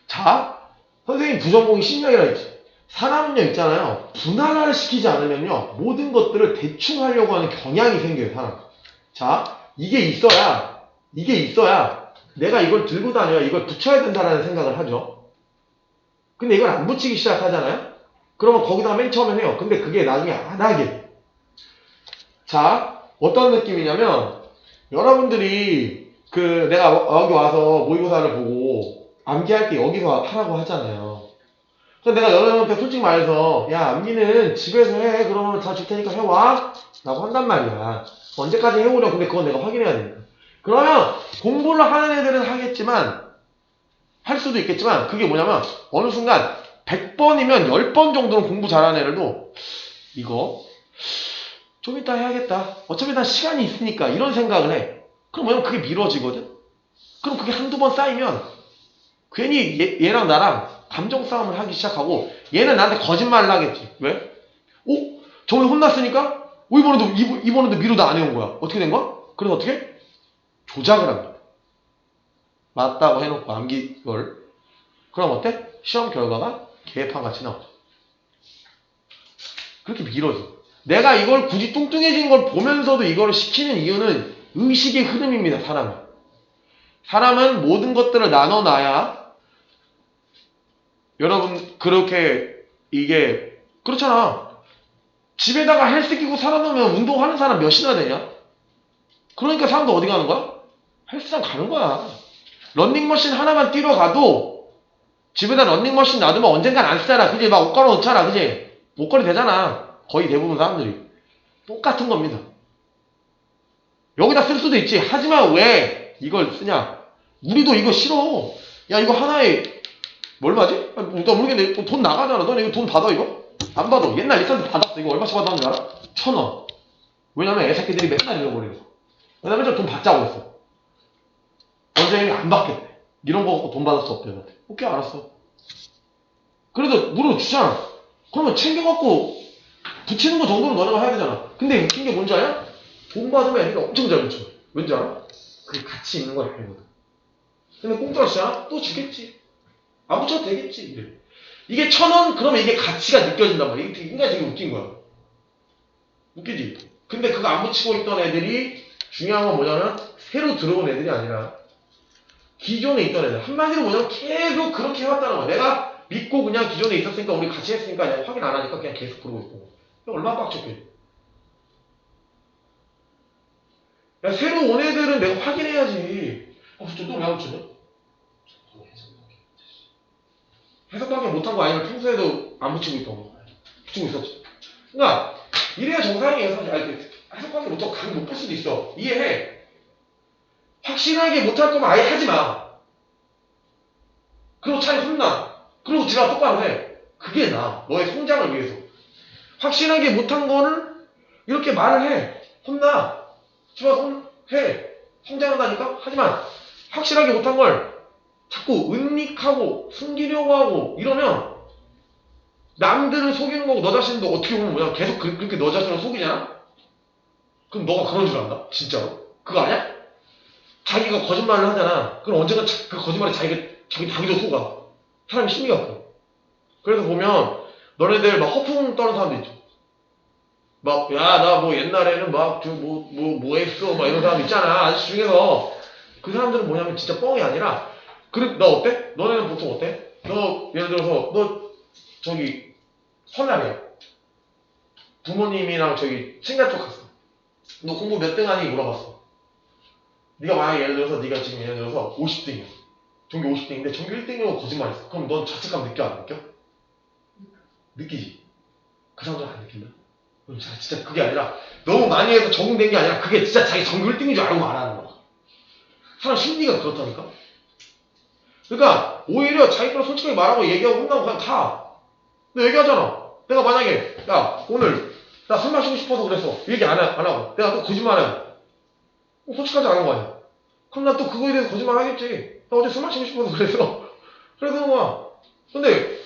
자, 선생님 부전공이 심리학이라 했지. 사람은요 있잖아요. 분할을 시키지 않으면요 모든 것들을 대충 하려고 하는 경향이 생겨요. 사람. 자, 이게 있어야 내가 이걸 들고 다녀야 이걸 붙여야 된다라는 생각을 하죠. 근데 이걸 안 붙이기 시작하잖아요. 그러면 거기다 맨 처음에 해요. 근데 그게 나중에 안 하게 돼. 자, 어떤 느낌이냐면 여러분들이 내가 여기 와서 모의고사를 보고 암기할 때 여기서 하라고 하잖아요. 그래서 내가 여러분한테 솔직히 말해서 야 암기는 집에서 해. 그러면 다 줄 테니까 해와 라고 한단 말이야. 언제까지 해오려. 근데 그건 내가 확인해야 되니까. 그러면 공부를 하는 애들은 하겠지만 할 수도 있겠지만 그게 뭐냐면 어느 순간 100번이면 10번 정도는 공부 잘하는 애들도 이거 좀 이따 해야겠다. 어차피 난 시간이 있으니까 이런 생각을 해. 그럼 뭐냐면 그게 미뤄지거든. 그럼 그게 한두 번 쌓이면 괜히 얘랑 나랑 감정 싸움을 하기 시작하고 얘는 나한테 거짓말을 하겠지. 왜? 저번에 혼났으니까 이번에도 미루다 안 해온 거야. 어떻게 된 거야? 그래서 어떻게? 조작을 합니다. 맞다고 해놓고 암기 걸. 그럼 어때? 시험 결과가 개판 같이 나오죠. 그렇게 길어져. 내가 이걸 굳이 뚱뚱해진 걸 보면서도 이거를 시키는 이유는 의식의 흐름입니다. 사람은 모든 것들을 나눠놔야 여러분 그렇게 이게 그렇잖아. 집에다가 헬스 기구 살아놓으면 운동하는 사람 몇이나 되냐? 그러니까 사람도 어디 가는 거야? 헬스장 가는 거야. 런닝머신 하나만 뛰러 가도 집에다 런닝머신 놔두면 언젠간 안 쓰잖아. 그지? 막 옷 걸어놓잖아. 그지? 옷걸이 되잖아. 거의 대부분 사람들이. 똑같은 겁니다. 여기다 쓸 수도 있지. 하지만 왜 이걸 쓰냐? 우리도 이거 싫어. 야, 이거 하나에 뭘 받지? 나 모르겠네. 돈 나가잖아. 너네 이거 돈 받아, 이거? 안 받아. 옛날 리산트 받았어. 이거 얼마씩 받았는지 알아? 1,000원. 왜냐면 애새끼들이 맨날 잃어버려서. 왜냐면 저 돈 받자고 했어. 원장님이 안 받겠대. 이런 거 갖고 돈 받을 수 없대. 나한테. 오케이, 알았어. 그래도 물어주잖아. 그러면 챙겨갖고 붙이는 거 정도는 너네가 해야 되잖아. 근데 웃긴 게 뭔지 알아? 돈 받으면 애들이 엄청 잘 붙여. 왠지 알아? 그게 가치 있는 거야, 알거든. 근데 공짜로 주잖아? 또 주겠지. 안 붙여도 되겠지. 이래. 이게 1,000원? 그러면 이게 가치가 느껴진단 말이야. 이게 인간이 되게 웃긴 거야. 웃기지? 근데 그거 안 붙이고 있던 애들이 중요한 건 뭐냐면 새로 들어온 애들이 아니라 기존에 있던 애들. 한마디로 뭐냐면 계속 그렇게 해왔다는 거야. 내가 믿고 그냥 기존에 있었으니까 우리 같이 했으니까 그냥 확인 안 하니까 그냥 계속 그러고 있고. 얼마나 빡쳤게. 야, 새로 온 애들은 내가 확인해야지. 또 왜 안 붙였냐? 해석밖에 못한 거 아니면 평소에도 안 붙이고 있던 거. 붙이고 있었지. 그러니까 이래야 정상이에요. 사실. 아니, 해석밖에 못하고 강의 못 볼 수도 있어. 이해해. 확실하게 못할 거면 아예 하지 마. 그리고 차라리 혼나. 그리고 지가 똑바로 해. 그게 나아. 너의 성장을 위해서. 확실하게 못한 거는 이렇게 말을 해. 혼나. 지가 해. 성장한다니까? 하지만 확실하게 못한 걸 자꾸 은닉하고 숨기려고 하고 이러면 남들을 속이는 거고 너 자신도 어떻게 보면 뭐냐 계속 그렇게 너 자신을 속이잖아? 그럼 너가 그런 줄 안다? 진짜로? 그거 아니야? 자기가 거짓말을 하잖아. 그럼 언젠가 그 거짓말에 자기도 속아. 사람이 심리가 그래. 그래서 보면 너네들 막 허풍 떠는 사람도 있죠. 막, 야, 나 뭐 옛날에는 막, 뭐 했어. 막 이런 사람 있잖아. 아저씨 중에서. 그 사람들은 뭐냐면 진짜 뻥이 아니라, 그래, 너 어때? 너네는 보통 어때? 너, 예를 들어서, 너, 저기, 설날이야. 부모님이랑 저기, 친가 쪽 갔어. 너 공부 몇 등 하니? 물어봤어. 네가 만약에 예를 들어서, 네가 지금 예를 들어서 50등이야. 전교 50등인데, 전교 1등이라고 거짓말했어. 그럼 넌 자책감 느껴, 안 느껴? 느끼지? 그 사람들은 안 느낀다? 그럼 진짜 그게 아니라, 너무 많이 해서 적응된 게 아니라, 그게 진짜 자기 전교 1등인 줄 알고 말하는 거야. 사람 심리가 그렇다니까? 그러니까, 오히려 자기가 솔직하게 말하고 얘기하고 혼나고 그냥 가. 너 얘기하잖아. 내가 만약에, 야, 오늘, 나 술 마시고 싶어서 그랬어. 얘기 안 하고. 내가 또 거짓말해. 솔직하지 않은 거 아니야. 그럼 나 또 그거에 대해서 거짓말 하겠지. 나 어제 술 마시고 싶어서 그랬어. 그래서 거야. 근데,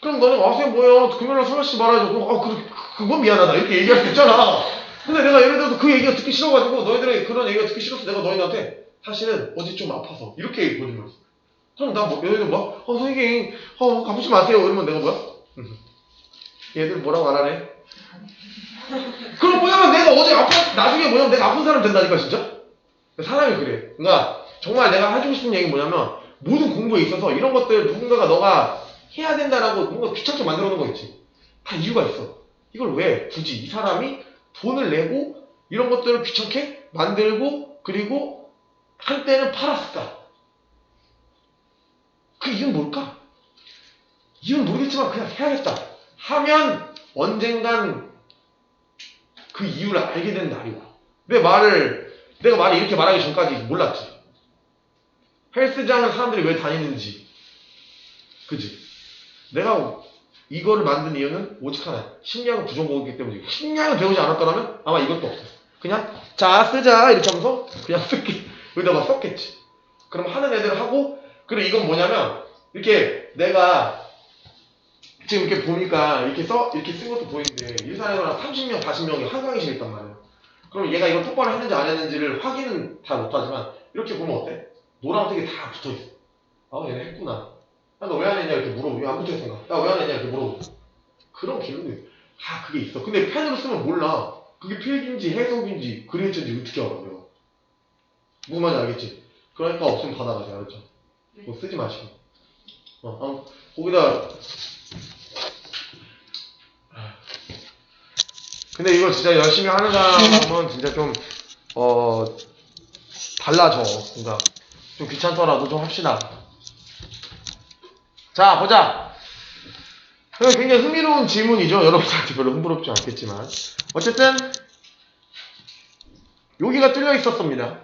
그럼 너는, 아, 선생님 뭐야. 금요일날 술 마시지 말아야죠. 그럼, 그건 미안하다. 이렇게 얘기할 수 있잖아. 근데 내가 예를 들어서 그 얘기가 듣기 싫어가지고, 너희들의 그런 얘기가 듣기 싫어서 내가 너희들한테, 사실은 어제 좀 아파서. 이렇게 얘기거든. 그럼 나 뭐, 얘들 뭐, 선생님, 가보지 마세요. 이러면 내가 뭐야? 얘들 뭐라고 안 하네? 그럼 뭐냐면 내가 어제 나중에 뭐냐면 내가 아픈 사람 된다니까, 진짜? 사람이 그래. 그러니까, 정말 내가 해주고 싶은 얘기 뭐냐면, 모든 공부에 있어서 이런 것들 누군가가 너가 해야 된다라고 뭔가 귀찮게 만들어 놓은 거 있지. 다 이유가 있어. 이걸 왜 굳이 이 사람이 돈을 내고 이런 것들을 귀찮게 만들고 그리고 한때는 팔았을까? 그 이유는 뭘까? 이유는 모르겠지만 그냥 해야겠다. 하면 언젠간 그 이유를 알게 되는 날이 와. 내가 말을 이렇게 말하기 전까지 몰랐지. 헬스장을 사람들이 왜 다니는지. 그지? 내가 이거를 만든 이유는 오직 하나야. 심리학은 부정공이기 때문이지. 심리학을 배우지 않았더라면 아마 이것도 없었어. 그냥 자 쓰자 이렇게 하면서 그냥 여기다가 썼겠지. 그럼 하는 애들 하고 그리고 이건 뭐냐면 이렇게 내가 지금 이렇게 보니까 이렇게 쓴 것도 보이는데 이 사람은 30명, 40명이 한강의실에 있단 말이에요. 그럼 얘가 이걸 똑바로 했는지 안 했는지를 확인은 다 못하지만 이렇게 보면 어때? 노란색이 다 붙어있어. 아 얘네 했구나. 너 왜 안 했냐 이렇게 물어보고 야, 안 붙어 있으니까 야, 왜 안 했냐 이렇게 물어보고 그런 기능이 다 그게 있어. 근데 펜으로 쓰면 몰라. 그게 필기인지 해석인지 그레이처인지 어떻게 알아 내가. 무슨 말인지 알겠지? 그러니까 없으면 받아가세요. 알았죠? 뭐 쓰지 마시고. 거기다 근데 이거 진짜 열심히 하는 사람은 진짜 좀 달라져. 그러니까 좀 귀찮더라도 좀 합시다. 자, 보자. 굉장히 흥미로운 질문이죠. 여러분들한테 별로 흥미롭지 않겠지만 어쨌든 여기가 뚫려 있었습니다.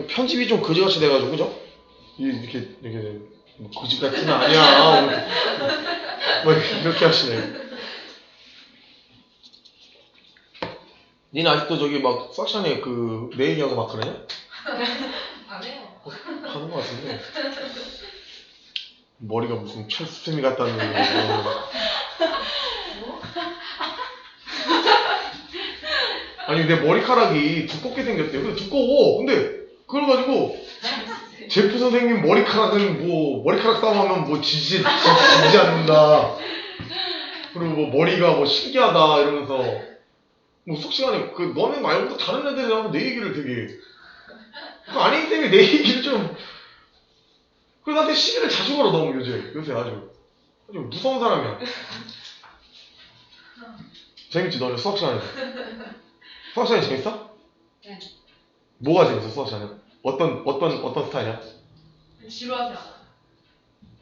편집이 좀 거지같이 돼가지고 그죠? 이렇게 뭐 거지 같지는 아니야. 뭐 이렇게 하시네. 니는 아직도 저기 막 싹션에 내 얘기하고 막 그러냐? 안 해요. 하는 거 같은데. 머리가 무슨 철수세미 같다는 거. 아니 내 머리카락이 두껍게 생겼대요. 근데 두꺼워. 근데 그걸 가지고 제프 선생님 머리카락은 뭐 머리카락 싸움하면 뭐 지지 않는다. 그리고 뭐 머리가 뭐 신기하다 이러면서 뭐 수업 시간에 너네 말고 다른 애들이랑 내 얘기를 되게 아니 때문에 내 얘기를 좀 그래서 나한테 시비를 자주 걸어 너무 요새 아주 무서운 사람이야. 재밌지 너네 수학 시간에? 수학 시간에 재밌어? 네. 뭐가 재밌어 수학 시간에? 어떤 스타일이야? 지루하지 않아.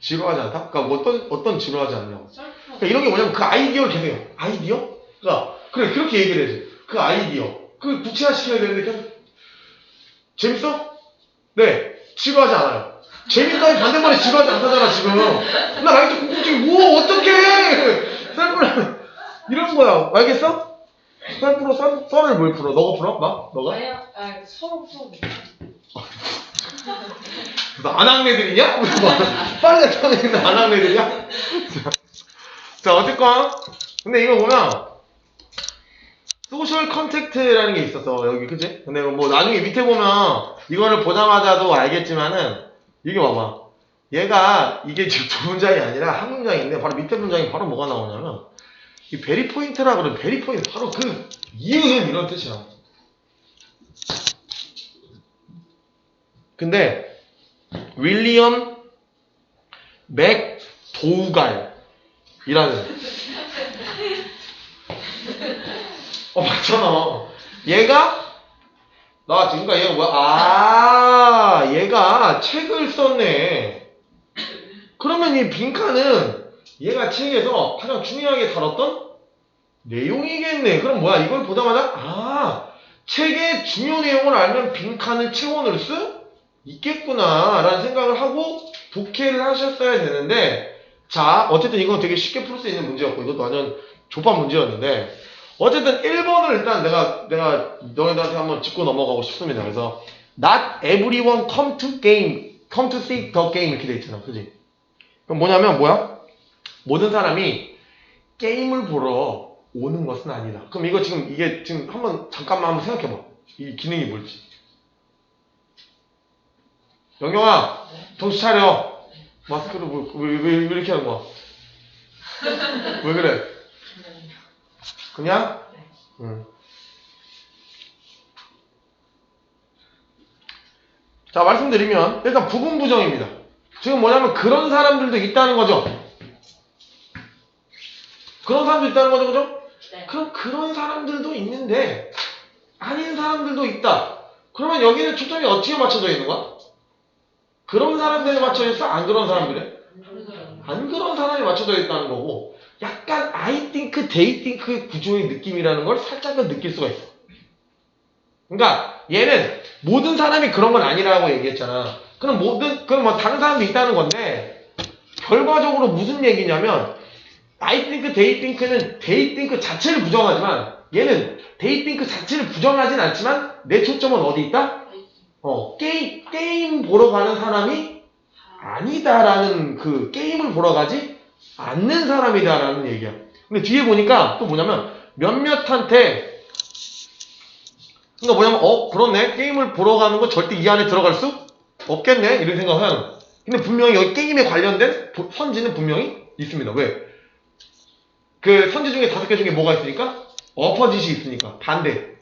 지루하지 않다? 그러니까 어떤 지루하지 않냐고. 썰풀어. 그러니까 이런 게 뭐냐면 그 아이디어를 계속해요. 아이디어? 그러니까 그래 그렇게 얘기를 해야지. 그 아이디어. 그 구체화시켜야 되는데 계속 재밌어? 네. 지루하지 않아요. 재밌다니 반대말에 지루하지 않다잖아 지금. 나 아직도 궁금증이 뭐 어떡해. 썰풀어 이런 거야. 알겠어? 썰풀어 썰을 뭘 풀어? 너가 풀어? 막? 너가? 아니, 서로 풀어. 무슨 안학내들이냐? 무슨 빨리 나타내는 안학내들이야? 자 어쨌건 근데 이거 보면 소셜 컨택트라는 게 있었어 여기 그치? 근데 뭐 나중에 밑에 보면 이거를 보자마자도 알겠지만은 이게 봐봐 얘가 이게 지금 두 문장이 아니라 한 문장인데 바로 밑에 문장이 바로 뭐가 나오냐면 이 베리 포인트라 그러면 베리 포인트 바로 그 이유는 이런 뜻이야. 근데 윌리엄 맥도우갈이라는 맞잖아. 얘가 나왔지. 그러니까 얘가 뭐야? 얘가 책을 썼네. 그러면 이 빈칸은 얘가 책에서 가장 중요하게 다뤘던 내용이겠네. 그럼 뭐야? 이걸 보자마자 책의 중요 내용을 알면 빈칸을 채워넣을 수 있겠구나 라는 생각을 하고 독해를 하셨어야 되는데 자 어쨌든 이건 되게 쉽게 풀 수 있는 문제였고 이것도 완전 좁은 문제였는데 어쨌든 1번을 일단 내가 너희들한테 한번 짚고 넘어가고 싶습니다. 그래서 Not everyone come to see the game 이렇게 돼 있잖아. 그지? 그럼 뭐냐면 뭐야? 모든 사람이 게임을 보러 오는 것은 아니다. 그럼 이게 지금 잠깐만 한번 생각해봐. 이 기능이 뭘지. 영경아, 정신 차려. 마스크를 왜 이렇게 하는 거야? 왜 그래? 그냥? 응. 자, 말씀드리면 일단 부분부정입니다. 지금 뭐냐면 그런 사람들도 있다는 거죠. 그런 사람도 있다는 거죠, 그죠? 네. 그럼 그런 사람들도 있는데 아닌 사람들도 있다. 그러면 여기는 초점이 어떻게 맞춰져 있는 거야? 그런 사람들에 맞춰져 있어? 안 그런 사람들에? 안 그런 사람이 맞춰져 있다는 거고 약간 I think, they think의 구조의 느낌이라는 걸 살짝은 느낄 수가 있어. 그러니까 얘는 모든 사람이 그런 건 아니라고 얘기했잖아. 그럼 뭐 다른 사람도 있다는 건데 결과적으로 무슨 얘기냐면 I think, they think는 they think 자체를 부정하지만 얘는 they think 자체를 부정하진 않지만 내 초점은 어디 있다? 게임 보러 가는 사람이 아니다라는 그 게임을 보러 가지 않는 사람이다라는 얘기야. 근데 뒤에 보니까 또 뭐냐면 몇몇한테 그러니까 뭐냐면 그렇네 게임을 보러 가는 거 절대 이 안에 들어갈 수 없겠네 이런 생각은. 근데 분명히 여기 게임에 관련된 선지는 분명히 있습니다. 왜? 그 선지 중에 5개 중에 뭐가 있으니까? 어퍼짓이 있으니까 반대.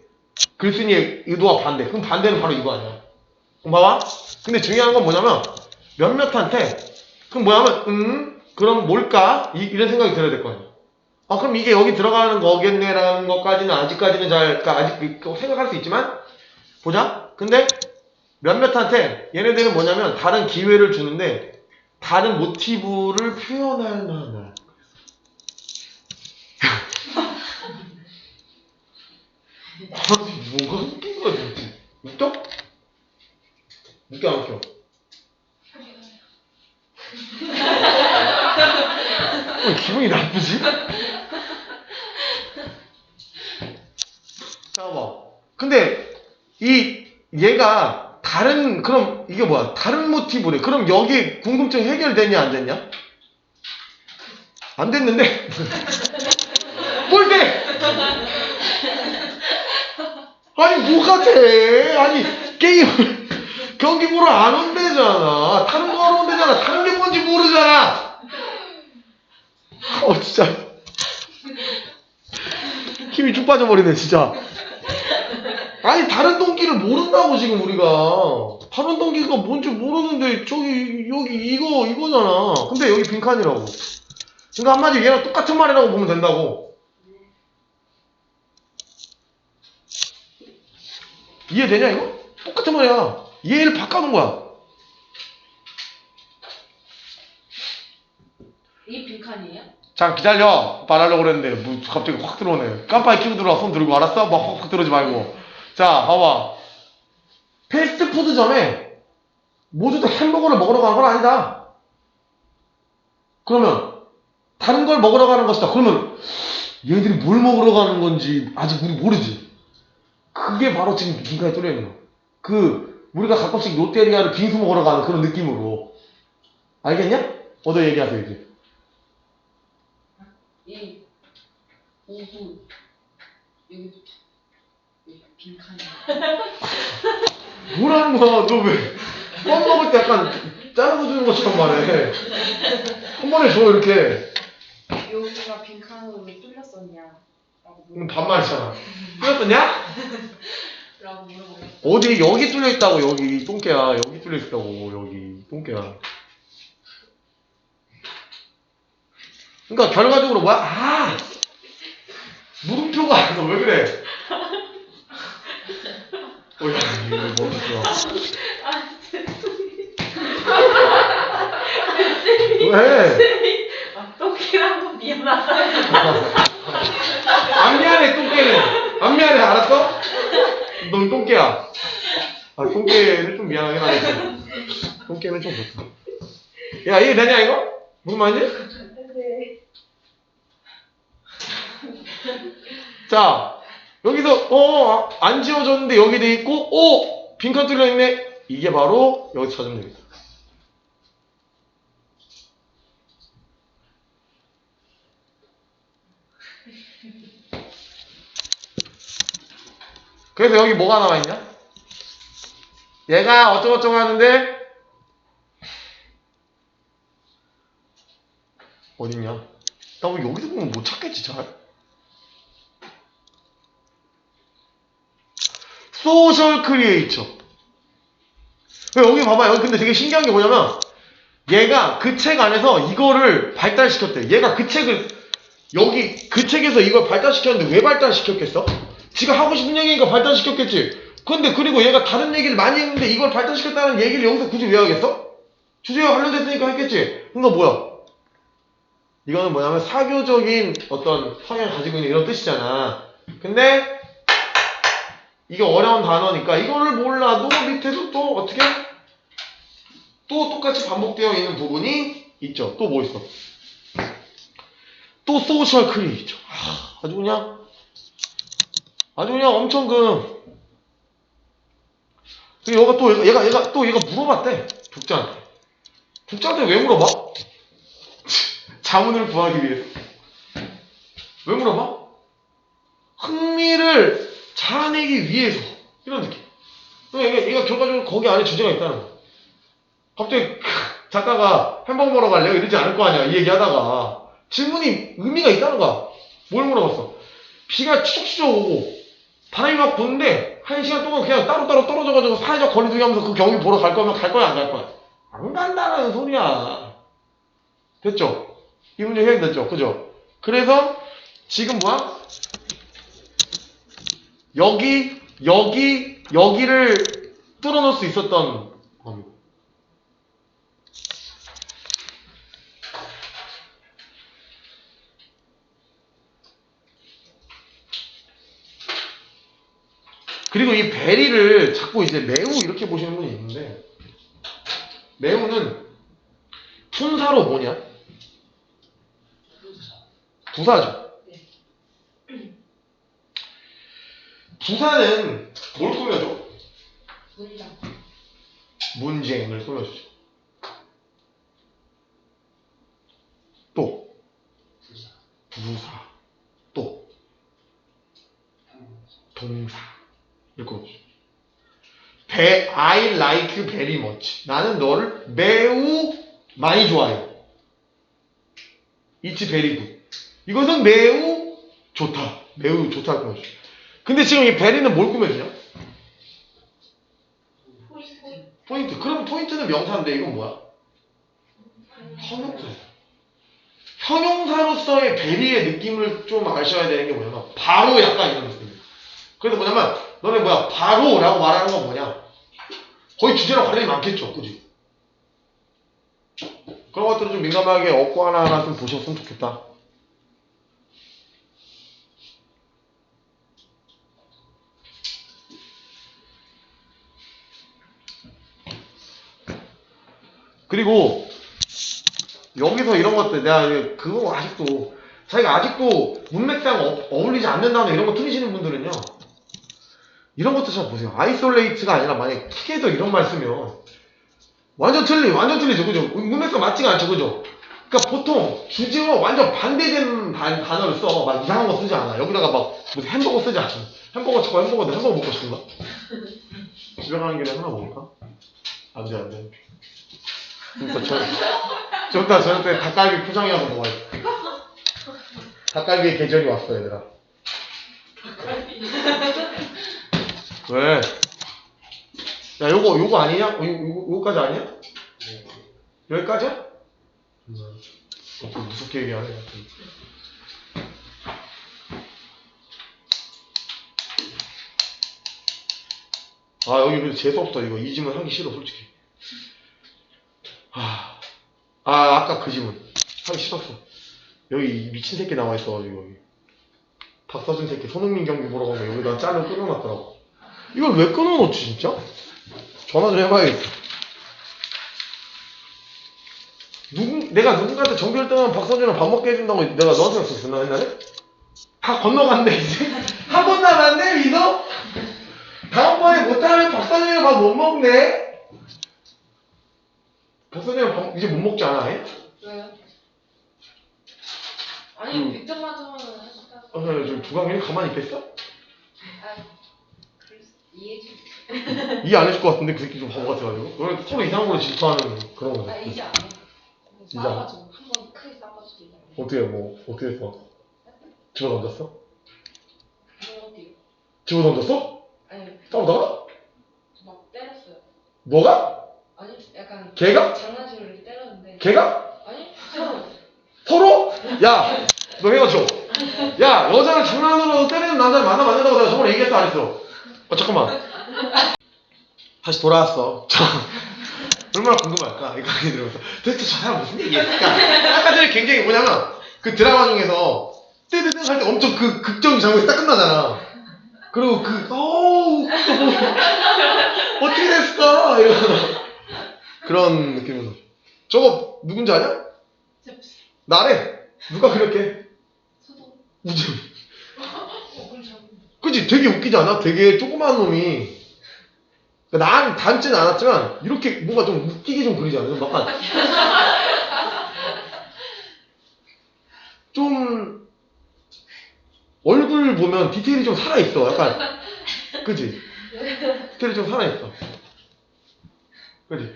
글쓴이의 의도와 반대. 그럼 반대는 바로 이거 아니야. 그럼 봐봐. 근데 중요한 건 뭐냐면 몇몇한테 그럼 뭐냐면 그럼 뭘까? 이런 생각이 들어야 될 거 아니야. 그럼 이게 여기 들어가는 거겠네라는 것까지는 아직까지는 그러니까 아직 생각할 수 있지만 보자. 근데 몇몇한테 얘네들은 뭐냐면 다른 기회를 주는데 다른 모티브를 표현할 만한 뭐가 웃긴 거야 도대체. 웃겨? 웃겨 안 웃겨? 기분이 나쁘지? 잠깐만. 근데 얘가 그럼 이게 뭐야? 다른 모티브래. 그럼 여기 궁금증 해결됐냐 안 됐냐? 안 됐는데? 뭘 돼? 아니 뭐가 돼? 아니 게임을 경기 보러 안 온대잖아. 다른 거 하러 온대잖아. 다른 게 뭔지 모르잖아. 진짜 힘이 쭉 빠져버리네 진짜. 아니 다른 동기를 모른다고 지금 우리가. 다른 동기가 뭔지 모르는데 여기 이거잖아. 근데 여기 빈칸이라고. 그러니까 한마디로 얘랑 똑같은 말이라고 보면 된다고. 이해되냐 이거? 똑같은 말이야. 얘를 바꿔놓은 거야. 이 빈칸이에요? 잠깐 기다려. 말하려고 그랬는데 뭐 갑자기 확 들어오네. 깜빡이 켜고 들어와. 손 들고 알았어? 막 확 들어오지 말고. 자 봐봐. 패스트푸드점에 모두 다 햄버거를 먹으러 가는 건 아니다. 그러면 다른 걸 먹으러 가는 것이다. 그러면 얘들이 뭘 먹으러 가는 건지 아직 우리 모르지. 그게 바로 지금 빈칸에 뚫려 있는 거야. 우리가 가끔씩 롯데리아를 빙수 먹으러 가는 그런 느낌으로. 알겠냐? 너 얘기하세요 이제. 이 5분 여기 빈칸이에요. 뭐라는 거야? 너 왜? 껌 먹을 때 약간 자르고 주는 것처럼 말해. 한 번에 줘 이렇게. 여기가 빈칸으로 왜 뚫렸었냐? 라고 반말이잖아. 뚫렸었냐? 라고 물어보겠어. 어디 여기 뚫려 있다고. 여기 똥개야. 여기 뚫려 있다고. 여기 똥개야. 그러니까 결과적으로 뭐야? 물음표가 너 왜 그래? 야, 이거 멈췄어. 왜? 똥이라고 미안하다. 안 미안해 똥개는. 안 미안해 알았어? 넌 똥개야. 똥개는 좀 미안하긴 하겠지. 똥개는 좀 그렇다. 야 이해되냐 이거? 무슨 말인지? 네. 자 여기서 안 지워졌는데 여기 돼 있고 빈칸 뚫려 있네. 이게 바로 여기서 찾으면 되겠다. 그래서 여기 뭐가 나와 있냐? 얘가 어쩌고저쩌고 하는데 어딨냐? 나 왜 여기서 보면 못 찾겠지 잘? 소셜 크리에이터. 여기 봐봐. 여기 근데 되게 신기한 게 뭐냐면 얘가 그 책 안에서 이거를 발달시켰대. 얘가 그 책을 여기 그 책에서 이걸 발달시켰는데 왜 발달시켰겠어? 지가 하고 싶은 얘기니까 발달시켰겠지. 근데 그리고 얘가 다른 얘기를 많이 했는데 이걸 발달시켰다는 얘기를 여기서 굳이 왜 하겠어? 주제와 관련됐으니까 했겠지. 그러니까 뭐야? 이거는 뭐냐면 사교적인 어떤 성향을 가지고 있는 이런 뜻이잖아. 근데 이게 어려운 단어니까 이거를 몰라도 밑에서 또 어떻게 또 똑같이 반복되어 있는 부분이 있죠. 또 뭐 있어? 또 소셜 크리에이터. 아주 그냥 엄청 얘가 또 얘가 물어봤대. 독자한테. 독자한테 왜 물어봐? 자문을 구하기 위해서. 왜 물어봐? 흥미를 자아내기 위해서 이런 느낌. 그러니까 얘가 결과적으로 거기 안에 주제가 있다는 거야. 갑자기 작가가 햄버거 먹으러 갈래요? 이러지 않을 거 아니야. 이 얘기하다가 질문이 의미가 있다는 거야. 뭘 물어봤어? 비가 추적추적 오고 바람이 막 부는데 1시간 동안 그냥 따로따로 떨어져가지고 사회적 거리두기 하면서 그 경기 보러 갈 거면 갈 거야 안 갈 거야? 안 간다는 소리야. 됐죠? 이 문제 해결됐죠? 그죠? 그래서 지금 뭐야? 여기를 뚫어놓을 수 있었던 겁니다. 그리고 이 베리를 자꾸 이제 매우 이렇게 보시는 분이 있는데, 매우는 품사로 뭐냐? 부사죠. 부사는 뭘 꾸며줘? 문장. 문쟁을 꾸며주죠. 또 부사, 또 동사 이렇게 꾸며주죠. I like very much. 나는 너를 매우 많이 좋아해. It's very good. 이것은 매우 좋다. 매우 좋다고 꾸며주죠. 근데 지금 이 very는 뭘 꾸며주냐? 포인트. 그럼 포인트는 명사인데 이건 뭐야? 형용사. 형용사로서의 베리의 느낌을 좀 아셔야 되는 게 뭐냐면 바로 약간 이런 느낌이에요. 그래서 뭐냐면 너네 뭐야 바로라고 말하는 건 뭐냐? 거의 주제랑 관련이 많겠죠, 그지? 그런 것들을 좀 민감하게 얻고 하나하나 좀 보셨으면 좋겠다. 그리고 여기서 이런 것들 내가 그거 아직도 자기가 아직도 문맥상 어울리지 않는 단어 이런 거 틀리시는 분들은요 이런 것도 잘 보세요. 아이솔레이트가 아니라 만약에 투게더 이런 말 쓰면 완전 틀리죠, 그죠? 문맥상 맞지가 않죠, 그죠? 그러니까 보통 주제와 완전 반대되는 단어를 써. 막 이상한 거 쓰지 않아. 여기다가 막 무슨 햄버거 쓰지 않아. 햄버거 찾고 햄버거 먹고 싶은가? 집에 가는 길에 하나 먹을까? 안 돼. 좀 이따 저녁 때 닭갈비 포장해서 먹어야 돼. 닭갈비의 계절이 왔어, 얘들아. 왜? 야, 요거 아니냐? 요거까지 아니야? 여기까지야? 좀 무섭게 얘기하네. 아, 여기 근데 재수없다. 이거 이 질문 하기 싫어, 솔직히. 아까 그 질문 하기 싫었어. 여기 미친 새끼 나와 있어가지고 여기 박서준 새끼 손흥민 경기 보러 가면 여기다 짤을 끊어놨더라고. 이걸 왜 끊어놓지 진짜? 전화 좀 해봐야겠어. 내가 누군가한테 정비를 뜨면 박서준이랑 밥 먹게 해준다고 내가 너한테 약속했나 옛날에? 다 건너갔네 이제. 한 번 남았네 믿어? 다음번에 못하면 박서준이랑 밥 못 먹네. 박서준이랑 밥 이제 못 먹지 않아 해? 왜요? 아니 100점 맞으면 하시다. 저 두강이 가만히 있겠어? 이해해줄게. 이해 안 해줄 것 같은데 그 새끼 좀 바보 같아가지고. 그걸 서로 이상한 걸로 질투하는 그런 거죠. 이제 안 해. 진짜? 싸가지고 한번 크게 싸가지고 이제 안 해. 어떻게 했어? 집어 던졌어? 어디요? 집어 던졌어? 아니 싸우다가? 막 때렸어요. 너가? 아니 약간 걔가? 장난식으로 이렇게 때렸는데. 걔가? 아니 서로. 서로? 야, 너 헤어져. 야, 여자를 장난으로 때리는 남자를 만나면 안 된다고 내가 저번에 얘기했어 안 했어? 잠깐만. 다시 돌아왔어. 얼마나 궁금할까? 이 강의 들으면서 도대체 저 사람 무슨 얘기했을까? 아까 전에 굉장히 뭐냐면 그 드라마 중에서 떼드득 할 때 엄청 그 극적인 장면이 딱 끝나잖아. 그리고 어떻게 됐을까? 이런 그런 느낌으로. 저거 누군지 아냐? 나래. 누가 그렇게? 서도. 우지. 그럼 잘. 그치? 되게 웃기지 않아? 되게 조그마한 놈이. 난 닮지는 않았지만 이렇게 뭔가 좀 웃기게 좀 그리지 않아요? 약간 좀 얼굴 보면 디테일이 좀 살아있어. 약간 그지? 디테일이 좀 살아있어. 그지?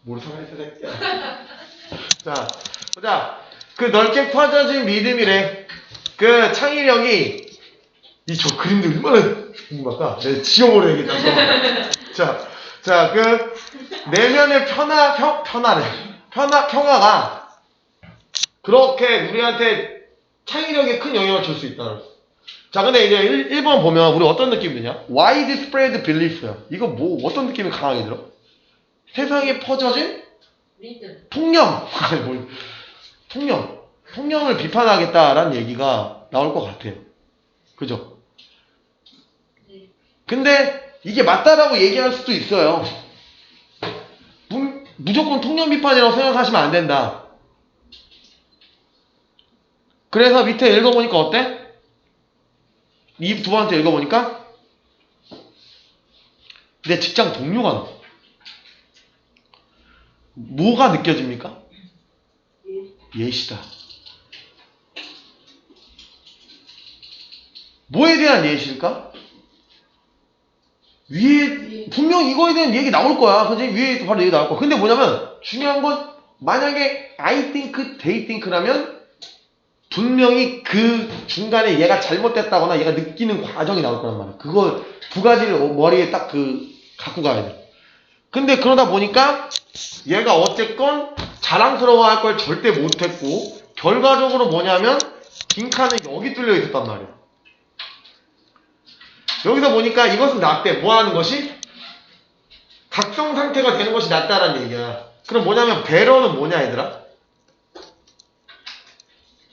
뭘 살아있어 새끼야. 자 보자. 그 넓게 퍼져진 믿음이래. 그 창의력이 이 저 그림도 얼마나 궁금할까? 내가 지워버려야겠다. 자, 그 내면의 평화가 그렇게 우리한테 창의력에 큰 영향을 줄 수 있다. 자, 근데 이제 1번 보면 우리 어떤 느낌이 드냐? widespread belief야. 이거 뭐 어떤 느낌이 강하게 들어? 세상에 퍼져진 믿음. 통념. 통념을 비판하겠다라는 얘기가 나올 것 같아요. 그죠? 네. 근데 이게 맞다라고 얘기할 수도 있어요. 무조건 통념 비판이라고 생각하시면 안 된다. 그래서 밑에 읽어보니까 어때? 이 두 번째 읽어보니까 내 직장 동료가 나. 뭐가 느껴집니까? 예시다. 뭐에 대한 예시일까? 위에 분명 이거에 대한 얘기 나올 거야. 그지? 위에 바로 얘기 나올 거야. 근데 뭐냐면 중요한 건 만약에 I think, they think라면 분명히 그 중간에 얘가 잘못됐다거나 얘가 느끼는 과정이 나올 거란 말이야. 그거 두 가지를 머리에 딱 갖고 가야 돼. 근데 그러다 보니까 얘가 어쨌건 자랑스러워할 걸 절대 못했고 결과적으로 뭐냐면 빈칸은 여기 뚫려 있었단 말이야. 여기서 보니까 이것은 낫대. 뭐 하는 것이? 각성 상태가 되는 것이 낫다라는 얘기야. 그럼 뭐냐면 배러는 뭐냐 얘들아?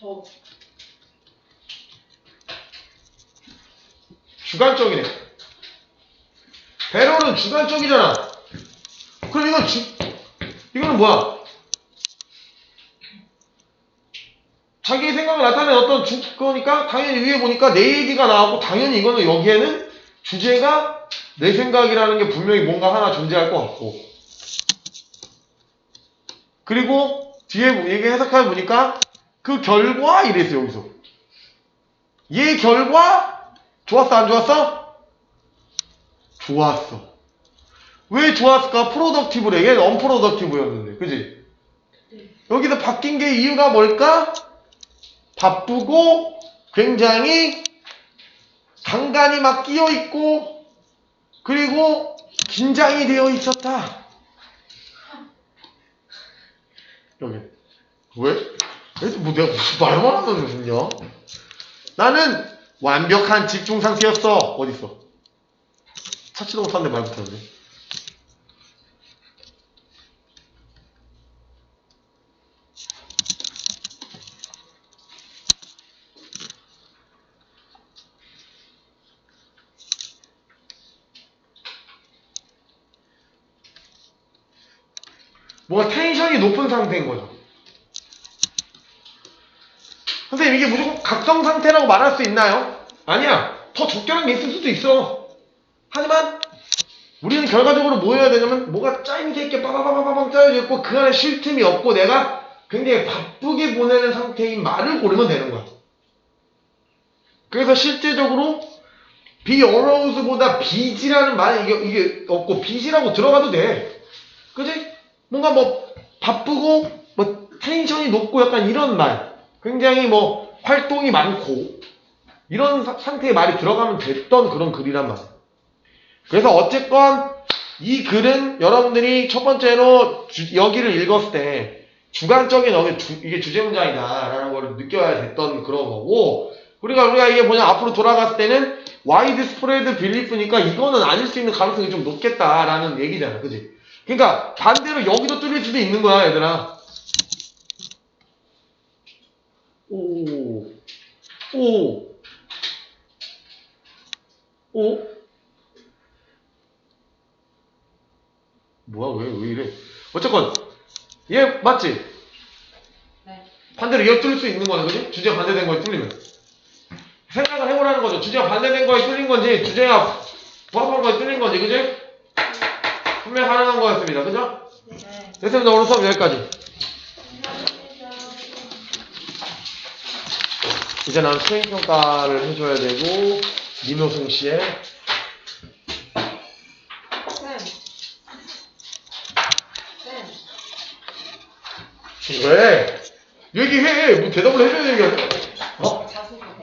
더. 주관적이네. 배러는 주관적이잖아. 그럼 이거는 뭐야? 자기의 생각을 나타내는 어떤 거니까 당연히 위에 보니까 내 얘기가 나왔고 당연히 이거는 여기에는 주제가 내 생각이라는 게 분명히 뭔가 하나 존재할 것 같고 그리고 뒤에 얘기 해석해 보니까 그 결과 이랬어 여기서 얘 결과 좋았어 안 좋았어? 좋았어. 왜 좋았을까? 프로덕티브래. 얘는 언프로덕티브였는데 그지? 여기서 바뀐 게 이유가 뭘까? 바쁘고 굉장히 간간이 막 끼어있고 그리고 긴장이 되어 있었다. 여기 왜? 뭐 내가 무슨 말만 하면 웃냐? 나는 완벽한 집중 상태였어. 어딨어? 찾지도 못하는데 말 못하는데. 뭔가 텐션이 높은 상태인 거죠. 선생님 이게 무조건 각성 상태라고 말할 수 있나요? 아니야. 더 적절한 게 있을 수도 있어. 하지만 우리는 결과적으로 뭐 해야 되냐면 뭐가 짜임새 있게 빠바바바방 짜여져 있고 그 안에 쉴 틈이 없고 내가 굉장히 바쁘게 보내는 상태인 말을 고르면 되는 거야. 그래서 실제적으로 be aroused보다 busy라는 말이 이게 없고 busy라고 들어가도 돼. 그지? 뭔가 뭐 바쁘고 뭐 텐션이 높고 약간 이런 말 굉장히 뭐 활동이 많고 이런 상태의 말이 들어가면 됐던 그런 글이란 말이야. 그래서 어쨌건 이 글은 여러분들이 첫 번째로 여기를 읽었을 때 주관적인 이게 주제 문장이다 라는 걸 느껴야 됐던 그런 거고 우리가 이게 뭐냐 앞으로 돌아갔을 때는 widespread belief니까 이거는 아닐 수 있는 가능성이 좀 높겠다라는 얘기잖아. 그지? 그러니까 반대로 여기도 뚫릴 수도 있는 거야 얘들아. 오. 뭐야 왜 이래? 어쨌건 얘 맞지? 네. 반대로 얘 뚫릴 수 있는 거네 그지? 주제가 반대된 거에 뚫리면 생각을 해보라는 거죠. 주제가 반대된 거에 뚫린 건지 주제가 부합한 거에 뚫린 건지 그지? 분명히 가능한 거였습니다. 그죠? 네. 됐습니다. 오늘 수업 여기까지. 감사합니다. 이제 난 수행평가를 해줘야 되고, 민호승 씨의. 쌤. 쌤. 왜? 얘기해! 뭐 대답을 해줘야 되는 게 아니야.